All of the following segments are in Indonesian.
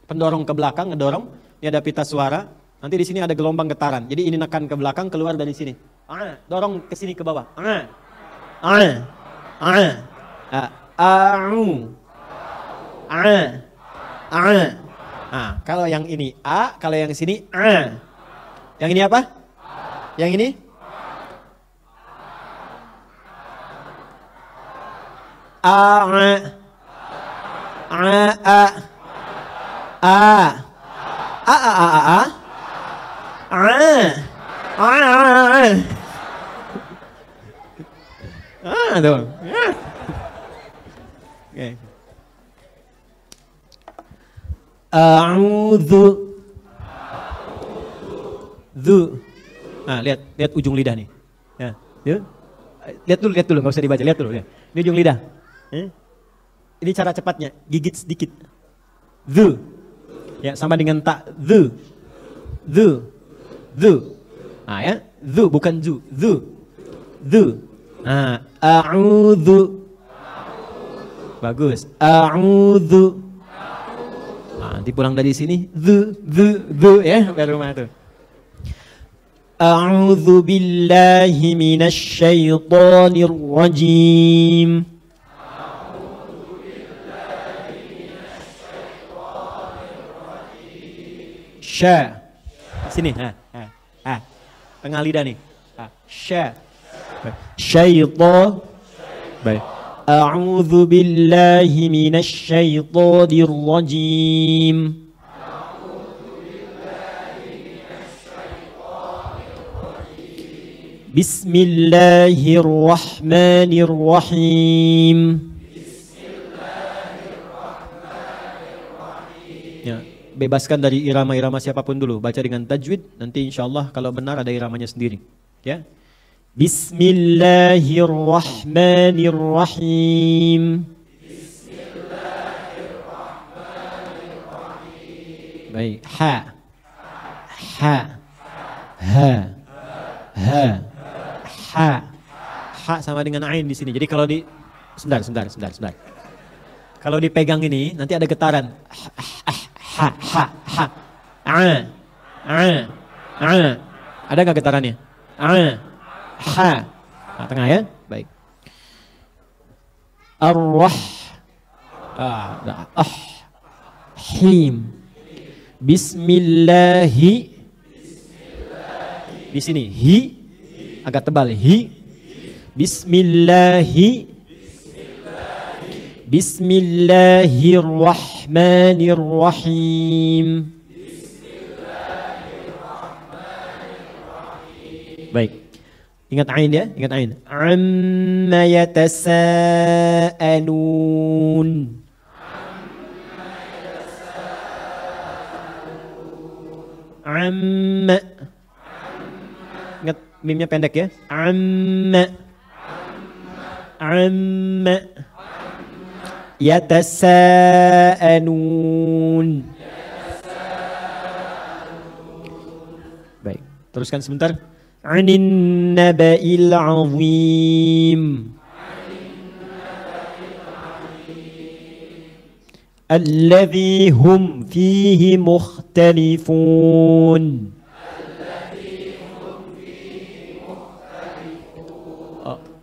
pendorong ke belakang, ngedorong. Ini ada pita suara. Nanti di sini ada gelombang getaran. Jadi ini nekan ke belakang, keluar dari sini. Dorong ke sini ke bawah. Kalau yang ini A, kalau yang sini A. Yang ini apa? Yang ini? Tuh. Oke. A'udzu. Nah, lihat ujung lidah nih. Ya, lihat dulu, nggak usah dibaca, lihat dulu ya. Ini ujung lidah. Ini cara cepatnya, gigit sedikit. Zu. Ya, sama dengan tak. Zu. Nah ya, zu bukan zu. Nah, a'udzu. Bagus. A'udzu. Nah, nanti pulang dari sini, zu ya, baru rumah tuh. A'udzu billahi minasy syaithanir rajim. Sya. Sini, tengah lidah nih. Sya. Syaitan. Baik. A'udzu billahi minasy syaithanir rajim. Bismillahirrahmanirrahim. Ya, bebaskan dari irama-irama siapapun dulu. Baca dengan tajwid, nanti insyaallah kalau benar ada iramanya sendiri. Ya. Bismillahirrahmanirrahim. Baik, ha. Ha sama dengan ain di sini. Jadi kalau sebentar. Kalau dipegang ini nanti ada getaran. Ha. Ada nggak getarannya? Ha. Nah, tengah ya. Baik. Him. Bismillahi. Di sini hi agak tebal, hi. Bismillahirrahmanirrahim. Baik. Ingat ain ya, ingat ain. Amma yatasaalun. Amma. Ingat mimnya pendek ya. Amma. Yatasaalun. Baik, teruskan sebentar. Anin naba'il azim. Alladhi hum fihi mukhtalifun.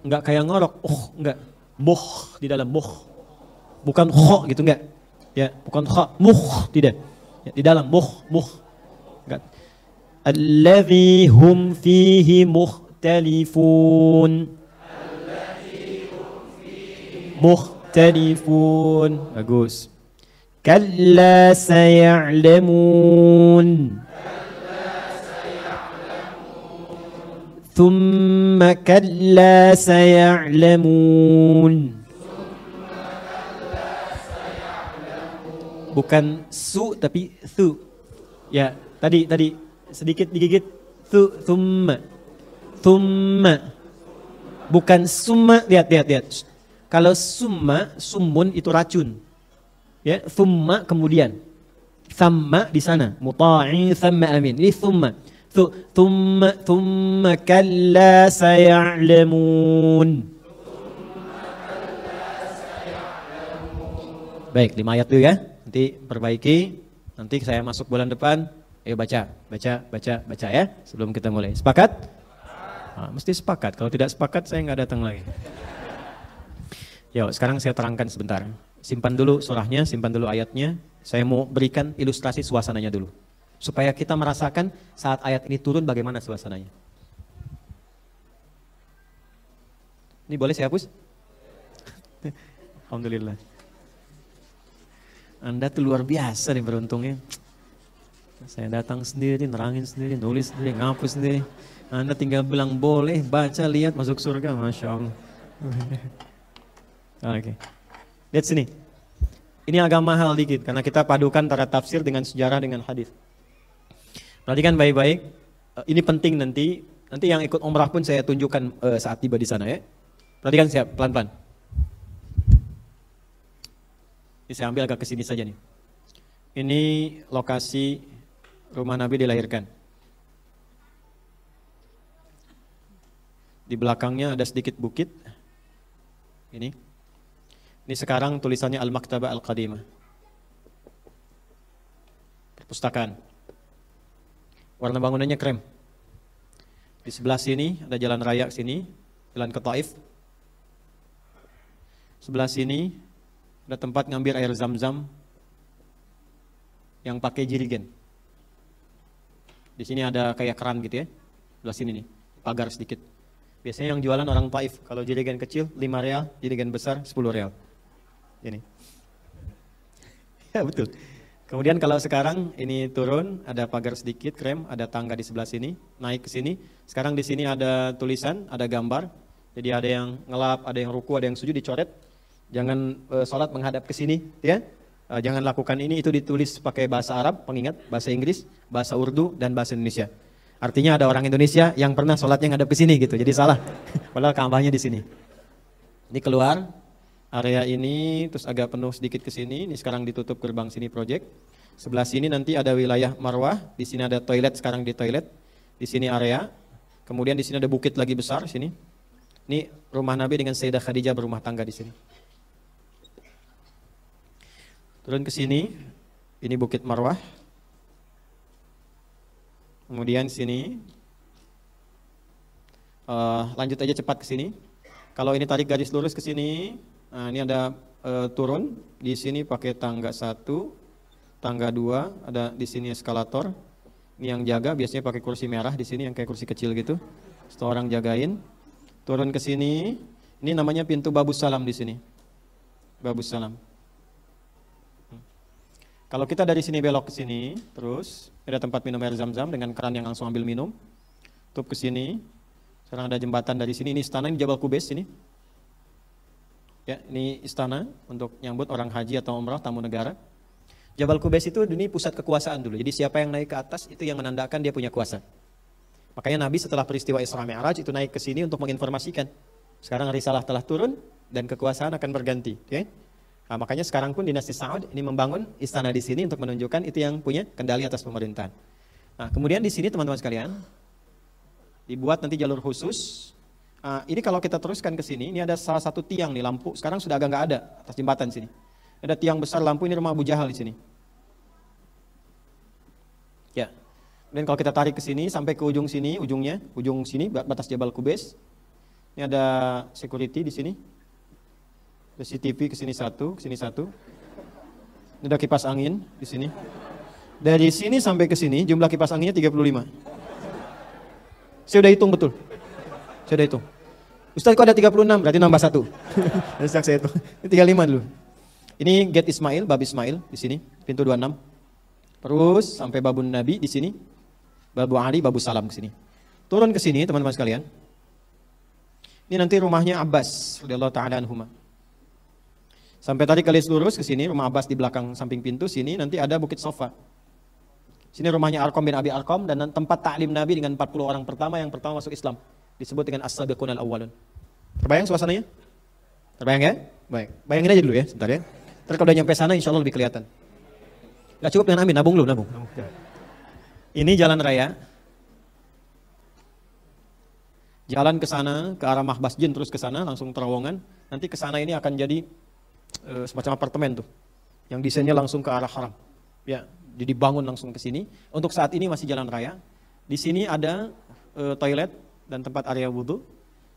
Enggak kayak ngorok, enggak. Moh di dalam moh. Bukan kho gitu enggak. Ya, bukan kho, muh tidak. Ya, di dalam muh. Enggak. Alladhi hum fihi mukhtalifun. Mukhtalifun. Bagus. Kalla saya'lamun. Thumma kalla saya'lamun. Bukan su tapi thu. Ya, tadi sedikit digigit thumma. Bukan summa, lihat. Kalau summun itu racun. Ya, thumma kemudian. Thamma di sana, muta'in thamma amin. Ini thumma. Thumma kalla saya'lamun. Baik, 5 ayat dulu ya. Nanti perbaiki. Nanti saya masuk bulan depan, ayo baca ya sebelum kita mulai. Sepakat? Nah, mesti sepakat. Kalau tidak sepakat saya nggak datang lagi. Yuk, sekarang saya terangkan sebentar. Simpan dulu surahnya, simpan dulu ayatnya. Saya mau berikan ilustrasi suasananya dulu. Supaya kita merasakan saat ayat ini turun bagaimana suasananya. Ini boleh saya hapus? Alhamdulillah. Anda tuh luar biasa nih beruntungnya. Saya datang sendiri, nerangin sendiri, nulis sendiri, ngapus sendiri. Anda tinggal bilang boleh, baca, lihat, masuk surga. Masya Allah. Oke. Lihat sini. Ini agak mahal dikit, karena kita padukan antara tafsir dengan sejarah dengan hadis. Perhatikan baik-baik. Ini penting nanti yang ikut umrah pun saya tunjukkan saat tiba di sana ya. Perhatikan siap, pelan-pelan. Ini saya ambil agak ke sini saja nih. Ini lokasi rumah Nabi dilahirkan. Di belakangnya ada sedikit bukit. Ini sekarang tulisannya Al-Maktabah Al-Qadimah. Perpustakaan. Warna bangunannya krem. Di sebelah sini ada jalan raya sini, jalan ke Taif. Sebelah sini ada tempat ngambil air zam-zam yang pakai jirigen. Di sini ada kayak keran gitu ya. Sebelah sini nih, pagar sedikit. Biasanya yang jualan orang Taif. Kalau jirigen kecil 5 real, jirigen besar 10 real. Ini. Ya betul. Kemudian kalau sekarang ini turun, ada pagar sedikit krem, ada tangga di sebelah sini, naik ke sini. Sekarang di sini ada tulisan, ada gambar. Jadi ada yang ngelap, ada yang ruku, ada yang sujud dicoret. Jangan sholat menghadap ke sini, ya. Jangan lakukan ini, itu ditulis pakai bahasa Arab, pengingat, bahasa Inggris, bahasa Urdu, dan bahasa Indonesia. Artinya ada orang Indonesia yang pernah sholatnya ngadap ke sini gitu, jadi salah. Padahal Ka'bahnya di sini. Ini keluar area ini, terus agak penuh sedikit ke sini. Ini sekarang ditutup gerbang sini project. Sebelah sini nanti ada wilayah Marwah. Di sini ada toilet, sekarang di toilet. Di sini area. Kemudian di sini ada bukit lagi besar sini. Ini rumah Nabi dengan Sayyidah Khadijah berumah tangga di sini. Turun ke sini, ini Bukit Marwah. Kemudian sini, lanjut aja cepat ke sini. Kalau ini tarik garis lurus ke sini, nah ini ada turun. Di sini pakai tangga 1, tangga 2, ada di sini eskalator. Ini yang jaga, biasanya pakai kursi merah di sini yang kayak kursi kecil gitu. Satu orang jagain. Turun ke sini, ini namanya pintu Babus Salam di sini. Babus Salam. Kalau kita dari sini belok ke sini, terus ada tempat minum air zam-zam dengan keran yang langsung ambil minum. Tutup ke sini. Sekarang ada jembatan dari sini. Ini istana, ini Jabal Qubais ini. Ya, ini istana untuk nyambut orang haji atau umrah tamu negara. Jabal Qubais itu ini pusat kekuasaan dulu. Jadi siapa yang naik ke atas itu yang menandakan dia punya kuasa. Makanya Nabi setelah peristiwa Isra Mi'raj itu naik ke sini untuk menginformasikan. Sekarang risalah telah turun dan kekuasaan akan berganti. Okay? Nah, makanya sekarang pun dinasti Saud ini membangun istana di sini untuk menunjukkan itu yang punya kendali atas pemerintahan. Nah, kemudian di sini teman-teman sekalian dibuat nanti jalur khusus. Ini kalau kita teruskan ke sini, ini ada salah satu tiang nih lampu. Sekarang sudah agak nggak ada atas jembatan sini. Ada tiang besar lampu, ini rumah Abu Jahal di sini. Ya. Dan kalau kita tarik ke sini sampai ke ujung sini, ujung sini batas Jabal Qubais. Ini ada security di sini. Ada CCTV ke sini satu. Ini ada kipas angin di sini. Dari sini sampai ke sini jumlah kipas anginnya 35. Saya udah hitung betul. Ustaz kok ada 36, berarti nambah 1. Saya hitung. Ini 35 dulu. Ini gate Ismail, bab Ismail di sini, pintu 26. Terus sampai babun Nabi di sini. Babu Ali, babu Salam ke sini. Turun ke sini teman-teman sekalian. Ini nanti rumahnya Abbas radhiyallahu ta'ala anhuma. Sampai tadi garis lurus ke sini, rumah Abbas di belakang samping pintu sini nanti ada Bukit Sofa. Sini rumahnya Arqam bin Abi Arqam dan tempat ta'lim Nabi dengan 40 orang pertama yang pertama masuk Islam. Disebut dengan As-Sabiqun Al-Awwalun. Terbayang suasananya? Terbayang ya? Baik. Bayangin aja dulu ya, sebentar ya. Terus kalau udah nyampe sana insya Allah lebih kelihatan. Gak cukup dengan amin, nabung. Ini jalan raya. Jalan ke sana, ke arah Mahbas Jin terus ke sana, langsung terowongan. Nanti ke sana ini akan jadi semacam apartemen tuh. Yang desainnya langsung ke arah haram. Ya, Jadi dibangun langsung ke sini. Untuk saat ini masih jalan raya. Di sini ada toilet dan tempat area wudhu.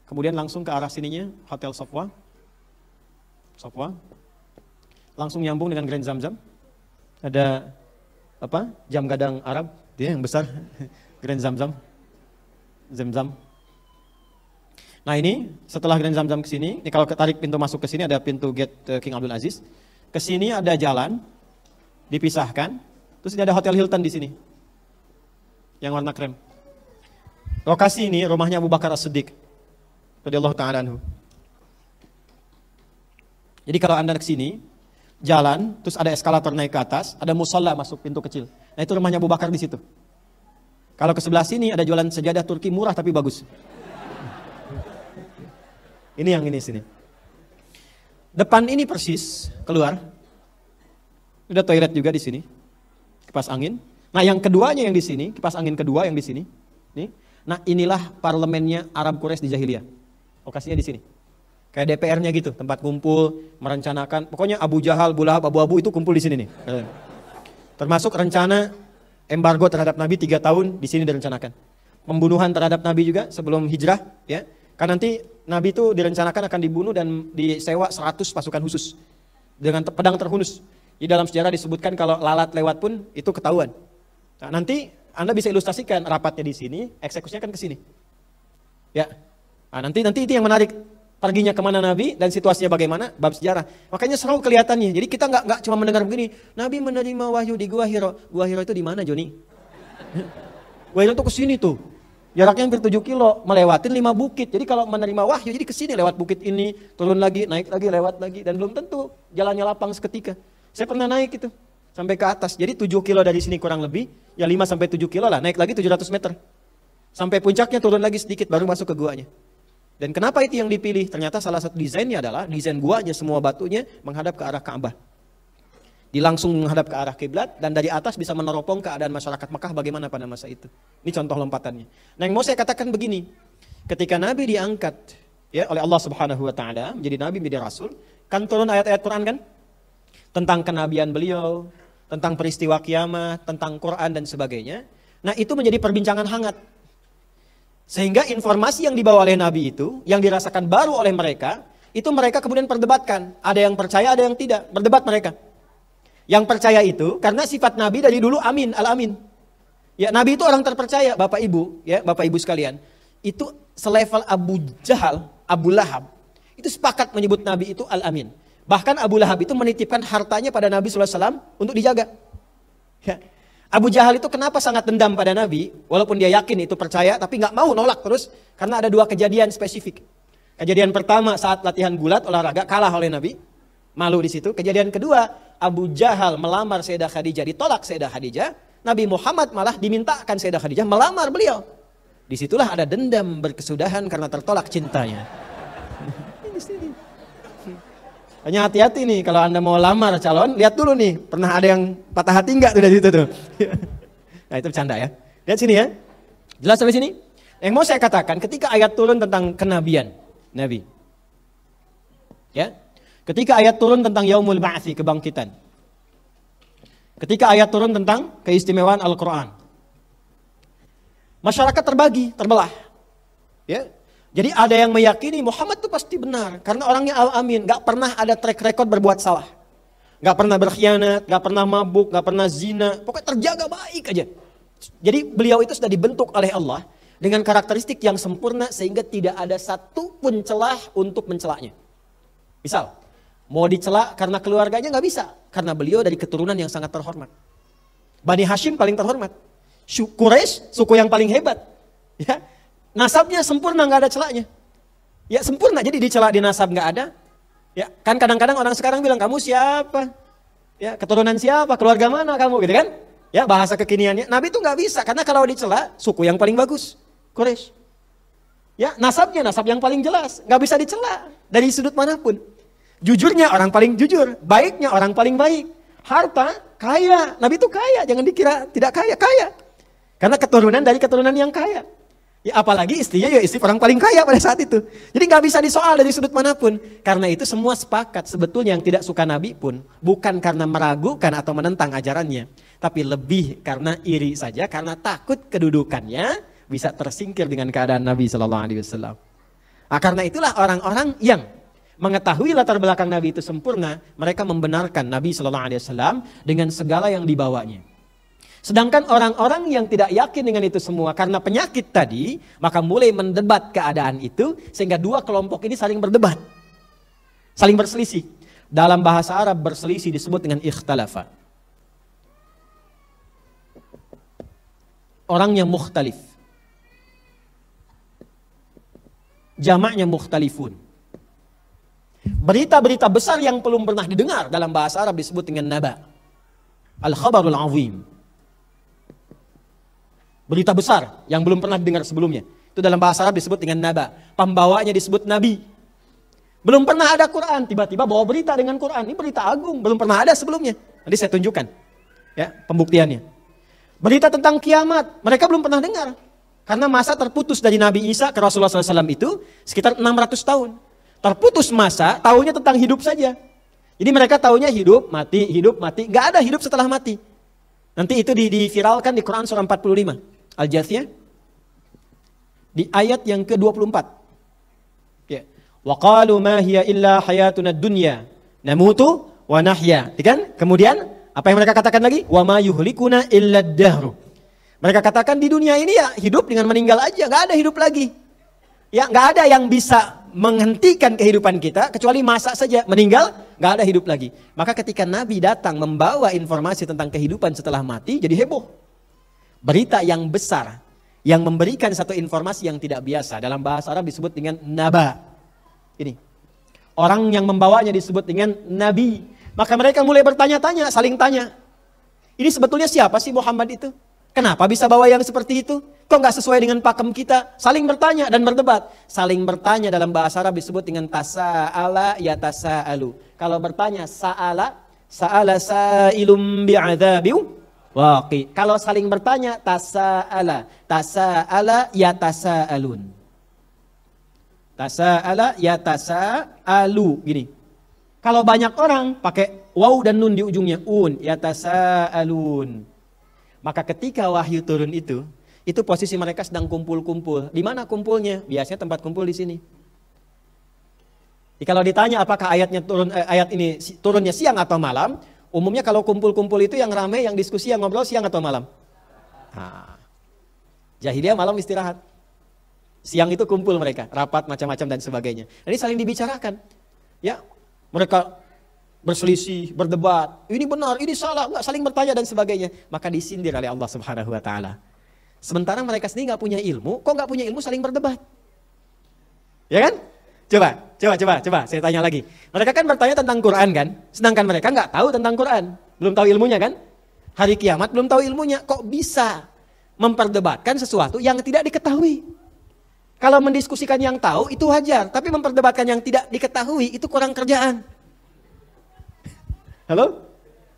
Kemudian langsung ke arah sininya Hotel Sofwa. Langsung nyambung dengan Grand Zamzam. Ada jam gadang Arab, dia yang besar. Grand Zamzam. Nah ini setelah Grand Zamzam ke sini, ini kalau tarik pintu masuk ke sini ada pintu gate King Abdul Aziz. Ke sini ada jalan dipisahkan. Terus ada Hotel Hilton di sini. Yang warna krem. Lokasi ini rumahnya Abu Bakar As-Siddiq radhiyallahu ta'ala anhu. Jadi kalau Anda ke sini, jalan, terus ada eskalator naik ke atas, ada musalla masuk pintu kecil. Nah itu rumahnya Abu Bakar di situ. Kalau ke sebelah sini ada jualan sejadah Turki murah tapi bagus. Ini yang ini sini. Depan ini persis keluar. Ada toilet juga di sini. Kipas angin. Nah yang keduanya yang di sini, kipas angin kedua yang di sini. Nih. Nah inilah parlemennya Arab Quraisy di jahiliyah. Lokasinya di sini. Kayak DPR-nya gitu, tempat kumpul, merencanakan. Pokoknya Abu Jahal, Abu Lahab, Abu itu kumpul di sini nih. Termasuk rencana embargo terhadap Nabi 3 tahun di sini direncanakan. Pembunuhan terhadap Nabi juga sebelum hijrah, ya. Kan nanti Nabi itu direncanakan akan dibunuh dan disewa 100 pasukan khusus dengan pedang terhunus. Di dalam sejarah disebutkan kalau lalat lewat pun itu ketahuan. Nah, nanti Anda bisa ilustrasikan rapatnya di sini, eksekusinya kan ke sini. Ya. Nah, nanti itu yang menarik. Perginya kemana Nabi dan situasinya bagaimana, bab sejarah. Makanya seru kelihatannya. Jadi kita nggak cuma mendengar begini, Nabi menerima wahyu di Gua Hiro. Gua Hiro itu di mana, Joni? Gua Hiro itu ke sini tuh. Jaraknya hampir 7 kilo, melewatin 5 bukit. Jadi kalau menerima wahyu, jadi ke sini lewat bukit ini, turun lagi, naik lagi, lewat lagi. Dan belum tentu jalannya lapang seketika. Saya pernah naik itu, sampai ke atas. Jadi 7 kilo dari sini kurang lebih, ya 5-7 kilo lah, naik lagi 700 meter. Sampai puncaknya turun lagi sedikit, baru masuk ke guanya. Dan kenapa itu yang dipilih? Ternyata salah satu desainnya adalah desain guanya semua batunya menghadap ke arah Ka'bah. Langsung menghadap ke arah kiblat dan dari atas bisa meneropong keadaan masyarakat Mekah bagaimana pada masa itu. Ini contoh lompatannya. Nah, yang mau saya katakan begini, ketika Nabi diangkat ya oleh Allah Subhanahu wa taala menjadi nabi, menjadi rasul, kan turun ayat-ayat Quran kan? Tentang kenabian beliau, tentang peristiwa kiamat, tentang Quran dan sebagainya. Nah, itu menjadi perbincangan hangat. Sehingga informasi yang dibawa oleh Nabi itu, yang dirasakan baru oleh mereka, itu mereka kemudian perdebatkan. Ada yang percaya, ada yang tidak. Berdebat mereka. Yang percaya itu, karena sifat Nabi dari dulu amin, al-amin. Ya, Nabi itu orang terpercaya, Bapak Ibu, ya, Bapak Ibu sekalian. Itu selevel Abu Jahal, Abu Lahab, itu sepakat menyebut Nabi itu al-amin. Bahkan Abu Lahab itu menitipkan hartanya pada Nabi SAW untuk dijaga. Ya. Abu Jahal itu kenapa sangat dendam pada Nabi, walaupun dia yakin itu percaya, tapi nggak mau nolak terus, karena ada 2 kejadian spesifik. Kejadian pertama saat latihan gulat olahraga kalah oleh Nabi, malu di situ. Kejadian kedua, Abu Jahal melamar Sayyidah Khadijah, ditolak Sayyidah Khadijah, Nabi Muhammad malah dimintakan Sayyidah Khadijah melamar beliau. Disitulah ada dendam berkesudahan karena tertolak cintanya. Hanya hati-hati nih kalau Anda mau lamar calon, lihat dulu nih, pernah ada yang patah hati enggak tuh dari situ tuh. Nah itu bercanda ya. Lihat sini ya. Jelas sampai sini? Yang mau saya katakan ketika ayat turun tentang kenabian Nabi. Ya. Ketika ayat turun tentang yaumul ba'tsi, kebangkitan. Ketika ayat turun tentang keistimewaan Al-Qur'an. Masyarakat terbagi, terbelah. Ya. Jadi ada yang meyakini Muhammad itu pasti benar. Karena orangnya al-amin. Gak pernah ada track record berbuat salah. Gak pernah berkhianat, gak pernah mabuk, gak pernah zina. Pokoknya terjaga baik aja. Jadi beliau itu sudah dibentuk oleh Allah dengan karakteristik yang sempurna sehingga tidak ada satu pun celah untuk mencelaknya. Misal, mau dicela karena keluarganya gak bisa. Karena beliau dari keturunan yang sangat terhormat. Bani Hashim paling terhormat. Quraisy, suku yang paling hebat. Ya. Nasabnya sempurna, nggak ada celaknya. Ya sempurna, jadi dicela di nasab nggak ada. Ya kan kadang-kadang orang sekarang bilang kamu siapa? Ya keturunan siapa? Keluarga mana kamu? Gitu kan? Ya bahasa kekiniannya. Nabi itu nggak bisa karena kalau dicela suku yang paling bagus, Quraisy. Ya nasabnya nasab yang paling jelas, nggak bisa dicela dari sudut manapun. Jujurnya orang paling jujur, baiknya orang paling baik. Harta kaya, Nabi itu kaya, jangan dikira tidak kaya, kaya. Karena keturunan dari keturunan yang kaya. Ya apalagi istrinya ya istri orang paling kaya pada saat itu. Jadi nggak bisa disoal dari sudut manapun. Karena itu semua sepakat sebetulnya yang tidak suka Nabi pun bukan karena meragukan atau menentang ajarannya. Tapi lebih karena iri saja, karena takut kedudukannya bisa tersingkir dengan keadaan Nabi Shallallahu Alaihi Wasallam. Nah, karena itulah orang-orang yang mengetahui latar belakang Nabi itu sempurna, mereka membenarkan Nabi Shallallahu Alaihi Wasallam dengan segala yang dibawanya. Sedangkan orang-orang yang tidak yakin dengan itu semua karena penyakit tadi, maka mulai mendebat keadaan itu sehingga dua kelompok ini saling berdebat. Saling berselisih. Dalam bahasa Arab berselisih disebut dengan ikhtalafa. Orangnya mukhtalif. Jamaknya mukhtalifun. Berita-berita besar yang belum pernah didengar dalam bahasa Arab disebut dengan naba. Al-khabarul azim. Berita besar yang belum pernah didengar sebelumnya. Itu dalam bahasa Arab disebut dengan naba. Pembawanya disebut nabi. Belum pernah ada Quran, tiba-tiba bawa berita dengan Quran. Ini berita agung, belum pernah ada sebelumnya. Nanti saya tunjukkan ya pembuktiannya. Berita tentang kiamat, mereka belum pernah dengar. Karena masa terputus dari Nabi Isa ke Rasulullah SAW itu sekitar 600 tahun. Terputus masa, tahunya tentang hidup saja. Jadi mereka tahunya hidup, mati. Gak ada hidup setelah mati. Nanti itu diviralkan di Quran surah 45. Al-Jathiyah di ayat yang ke-24. Ya. Wa qalu ma hiya illa hayatuna dunya namutu wa nahya. Kan? Kemudian apa yang mereka katakan lagi? Wa ma yuhlikuna illa ad-dahru. Mereka katakan di dunia ini ya hidup dengan meninggal aja, enggak ada hidup lagi. Ya, enggak ada yang bisa menghentikan kehidupan kita kecuali masa saja, meninggal enggak ada hidup lagi. Maka ketika Nabi datang membawa informasi tentang kehidupan setelah mati jadi heboh. Berita yang besar yang memberikan satu informasi yang tidak biasa dalam bahasa Arab disebut dengan naba. Ini orang yang membawanya disebut dengan nabi. Maka mereka mulai bertanya-tanya, saling tanya. Ini sebetulnya siapa sih Muhammad itu? Kenapa bisa bawa yang seperti itu? Kok nggak sesuai dengan pakem kita? Saling bertanya dan berdebat. Saling bertanya dalam bahasa Arab disebut dengan tasa'ala ya tasa'alu. Kalau bertanya sa'ala sa'ilum bi'adzabiu waqi. Kalau saling bertanya tasa'ala ya tasa'alun. Tasa'ala ya tasa'alu. Gini. Kalau banyak orang pakai waw dan nun di ujungnya, ya tasa'alun. Maka ketika wahyu turun itu posisi mereka sedang kumpul-kumpul. Di mana kumpulnya? Biasanya tempat kumpul di sini. Jadi kalau ditanya apakah ayat ini turunnya siang atau malam, umumnya kalau kumpul-kumpul itu yang ramai, yang diskusi, yang ngobrol siang atau malam? Jahiliyah malam istirahat. Siang itu kumpul mereka, rapat macam-macam dan sebagainya. Ini saling dibicarakan. Ya, mereka berselisih, berdebat. Ini benar, ini salah, enggak, saling bertanya dan sebagainya. Maka disindir oleh Allah Subhanahu wa taala. Sementara mereka sendiri enggak punya ilmu, kok enggak punya ilmu saling berdebat? Ya kan? Coba, saya tanya lagi. Mereka kan bertanya tentang Quran kan? Sedangkan mereka nggak tahu tentang Quran. Belum tahu ilmunya kan? Hari kiamat belum tahu ilmunya. Kok bisa memperdebatkan sesuatu yang tidak diketahui? Kalau mendiskusikan yang tahu itu wajar. Tapi memperdebatkan yang tidak diketahui itu kurang kerjaan. Halo?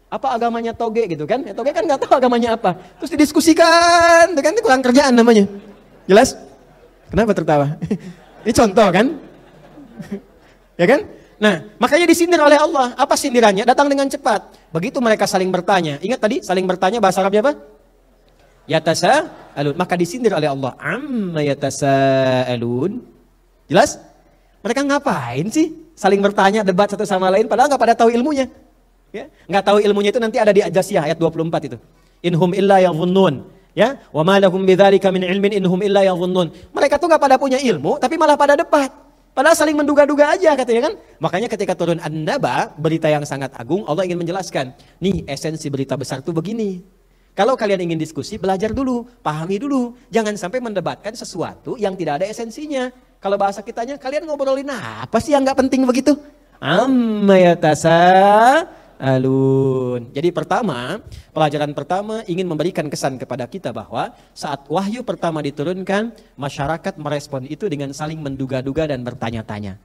Apa agamanya toge gitu kan? Ya, toge kan nggak tahu agamanya apa. Terus didiskusikan, itu kan kurang kerjaan namanya. Jelas? Kenapa tertawa? Ini contoh kan? Ya kan? Nah, makanya disindir oleh Allah. Apa sindirannya? Datang dengan cepat. Begitu mereka saling bertanya. Ingat tadi saling bertanya bahasa Arabnya apa? Yatasa'alun. Maka disindir oleh Allah. Amma yatasa'alun. Jelas? Mereka ngapain sih? Saling bertanya, debat satu sama lain padahal nggak pada tahu ilmunya. Ya, nggak tahu ilmunya itu nanti ada di Al-Jasiyah ayat 24 itu. Inhum illa yadhunnun. Ya, wa ma lahum bidzalika min ilmin inhum illa yadhunnun. Mereka tuh nggak pada punya ilmu tapi malah pada debat. Padahal saling menduga-duga aja katanya kan. Makanya ketika turun An-Naba, berita yang sangat agung, Allah ingin menjelaskan. Nih esensi berita besar itu begini. Kalau kalian ingin diskusi, belajar dulu, pahami dulu. Jangan sampai mendebatkan sesuatu yang tidak ada esensinya. Kalau bahasa kitanya, kalian ngobrolin apa sih yang gak penting begitu? Amma yatasa'alun. Jadi pelajaran pertama ingin memberikan kesan kepada kita bahwa saat wahyu pertama diturunkan, masyarakat merespon itu dengan saling menduga-duga dan bertanya-tanya.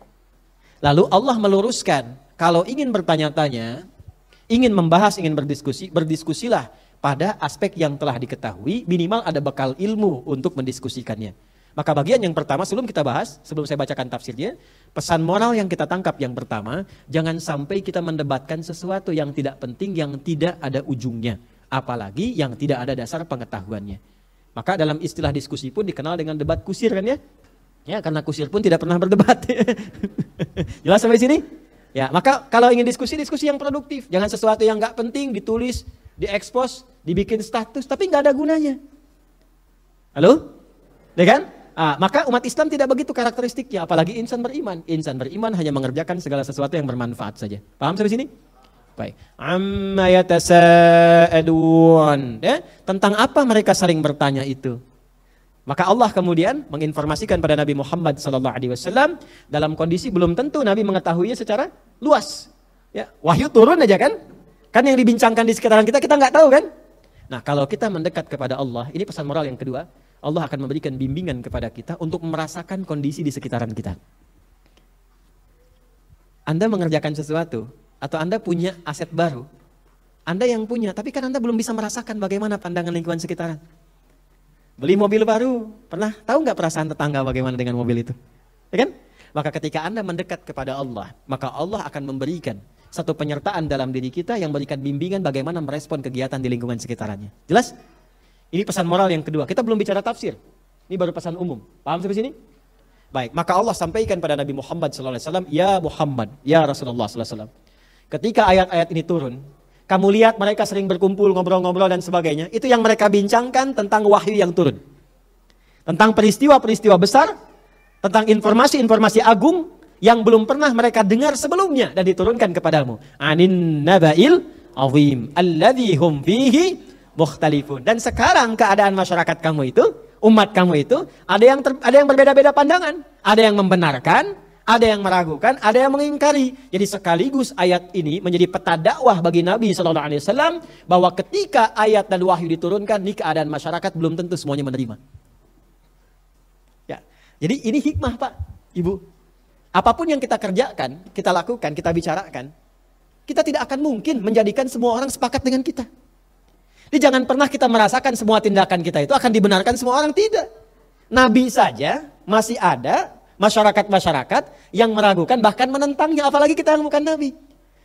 Lalu Allah meluruskan, kalau ingin bertanya-tanya, ingin membahas, ingin berdiskusi, berdiskusilah pada aspek yang telah diketahui, minimal ada bekal ilmu untuk mendiskusikannya. Maka bagian yang pertama sebelum kita bahas, sebelum saya bacakan tafsirnya, pesan moral yang kita tangkap yang pertama, jangan sampai kita mendebatkan sesuatu yang tidak penting, yang tidak ada ujungnya. Apalagi yang tidak ada dasar pengetahuannya. Maka dalam istilah diskusi pun dikenal dengan debat kusir kan ya? Ya, karena kusir pun tidak pernah berdebat. Jelas sampai sini? Ya, maka kalau ingin diskusi, diskusi yang produktif. Jangan sesuatu yang nggak penting ditulis, diekspos, dibikin status, tapi nggak ada gunanya. Halo? Ya kan? Maka umat Islam tidak begitu karakteristiknya, apalagi insan beriman. Insan beriman hanya mengerjakan segala sesuatu yang bermanfaat saja. Paham sampai sini? Baik. Amma yatasa'adun. Ya, tentang apa mereka saling bertanya itu? Maka Allah kemudian menginformasikan pada Nabi Muhammad SAW dalam kondisi belum tentu Nabi mengetahuinya secara luas. Ya, wahyu turun aja kan? Kan yang dibincangkan di sekitaran kita nggak tahu kan? Nah, kalau kita mendekat kepada Allah, ini pesan moral yang kedua. Allah akan memberikan bimbingan kepada kita untuk merasakan kondisi di sekitaran kita. Anda mengerjakan sesuatu, atau Anda punya aset baru. Anda yang punya, tapi kan Anda belum bisa merasakan bagaimana pandangan lingkungan sekitaran. Beli mobil baru, pernah tahu nggak perasaan tetangga bagaimana dengan mobil itu? Ya kan? Maka ketika Anda mendekat kepada Allah, maka Allah akan memberikan satu penyertaan dalam diri kita yang memberikan bimbingan bagaimana merespon kegiatan di lingkungan sekitarannya. Jelas? Ini pesan moral yang kedua. Kita belum bicara tafsir. Ini baru pesan umum. Paham sampai sini? Baik, maka Allah sampaikan pada Nabi Muhammad SAW, ya Muhammad, ya Rasulullah SAW. Ketika ayat-ayat ini turun, kamu lihat mereka sering berkumpul, ngobrol-ngobrol dan sebagainya. Itu yang mereka bincangkan tentang wahyu yang turun. Tentang peristiwa-peristiwa besar, tentang informasi-informasi agung yang belum pernah mereka dengar sebelumnya dan diturunkan kepadamu. Anin naba'il azim alladzi hum fihi mukhtalifun. Dan sekarang keadaan masyarakat kamu itu, umat kamu itu, ada yang berbeda-beda pandangan. Ada yang membenarkan, ada yang meragukan, ada yang mengingkari. Jadi sekaligus ayat ini menjadi peta dakwah bagi Nabi SAW bahwa ketika ayat dan wahyu diturunkan, di keadaan masyarakat belum tentu semuanya menerima. Ya, jadi ini hikmah Pak, Ibu. Apapun yang kita kerjakan, kita lakukan, kita bicarakan, kita tidak akan mungkin menjadikan semua orang sepakat dengan kita. Jadi jangan pernah kita merasakan semua tindakan kita itu akan dibenarkan semua orang, tidak. Nabi saja masih ada masyarakat-masyarakat yang meragukan bahkan menentangnya, apalagi kita yang bukan Nabi.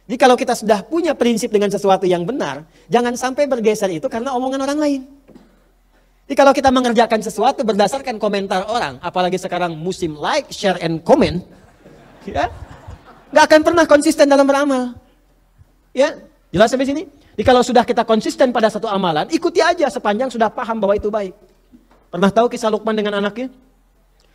Jadi kalau kita sudah punya prinsip dengan sesuatu yang benar, jangan sampai bergeser itu karena omongan orang lain. Jadi kalau kita mengerjakan sesuatu berdasarkan komentar orang, apalagi sekarang musim like, share, and comment, ya, nggak akan pernah konsisten dalam beramal. Ya, jelas sampai sini? Jadi kalau sudah kita konsisten pada satu amalan, ikuti aja sepanjang sudah paham bahwa itu baik. Pernah tahu kisah Luqman dengan anaknya?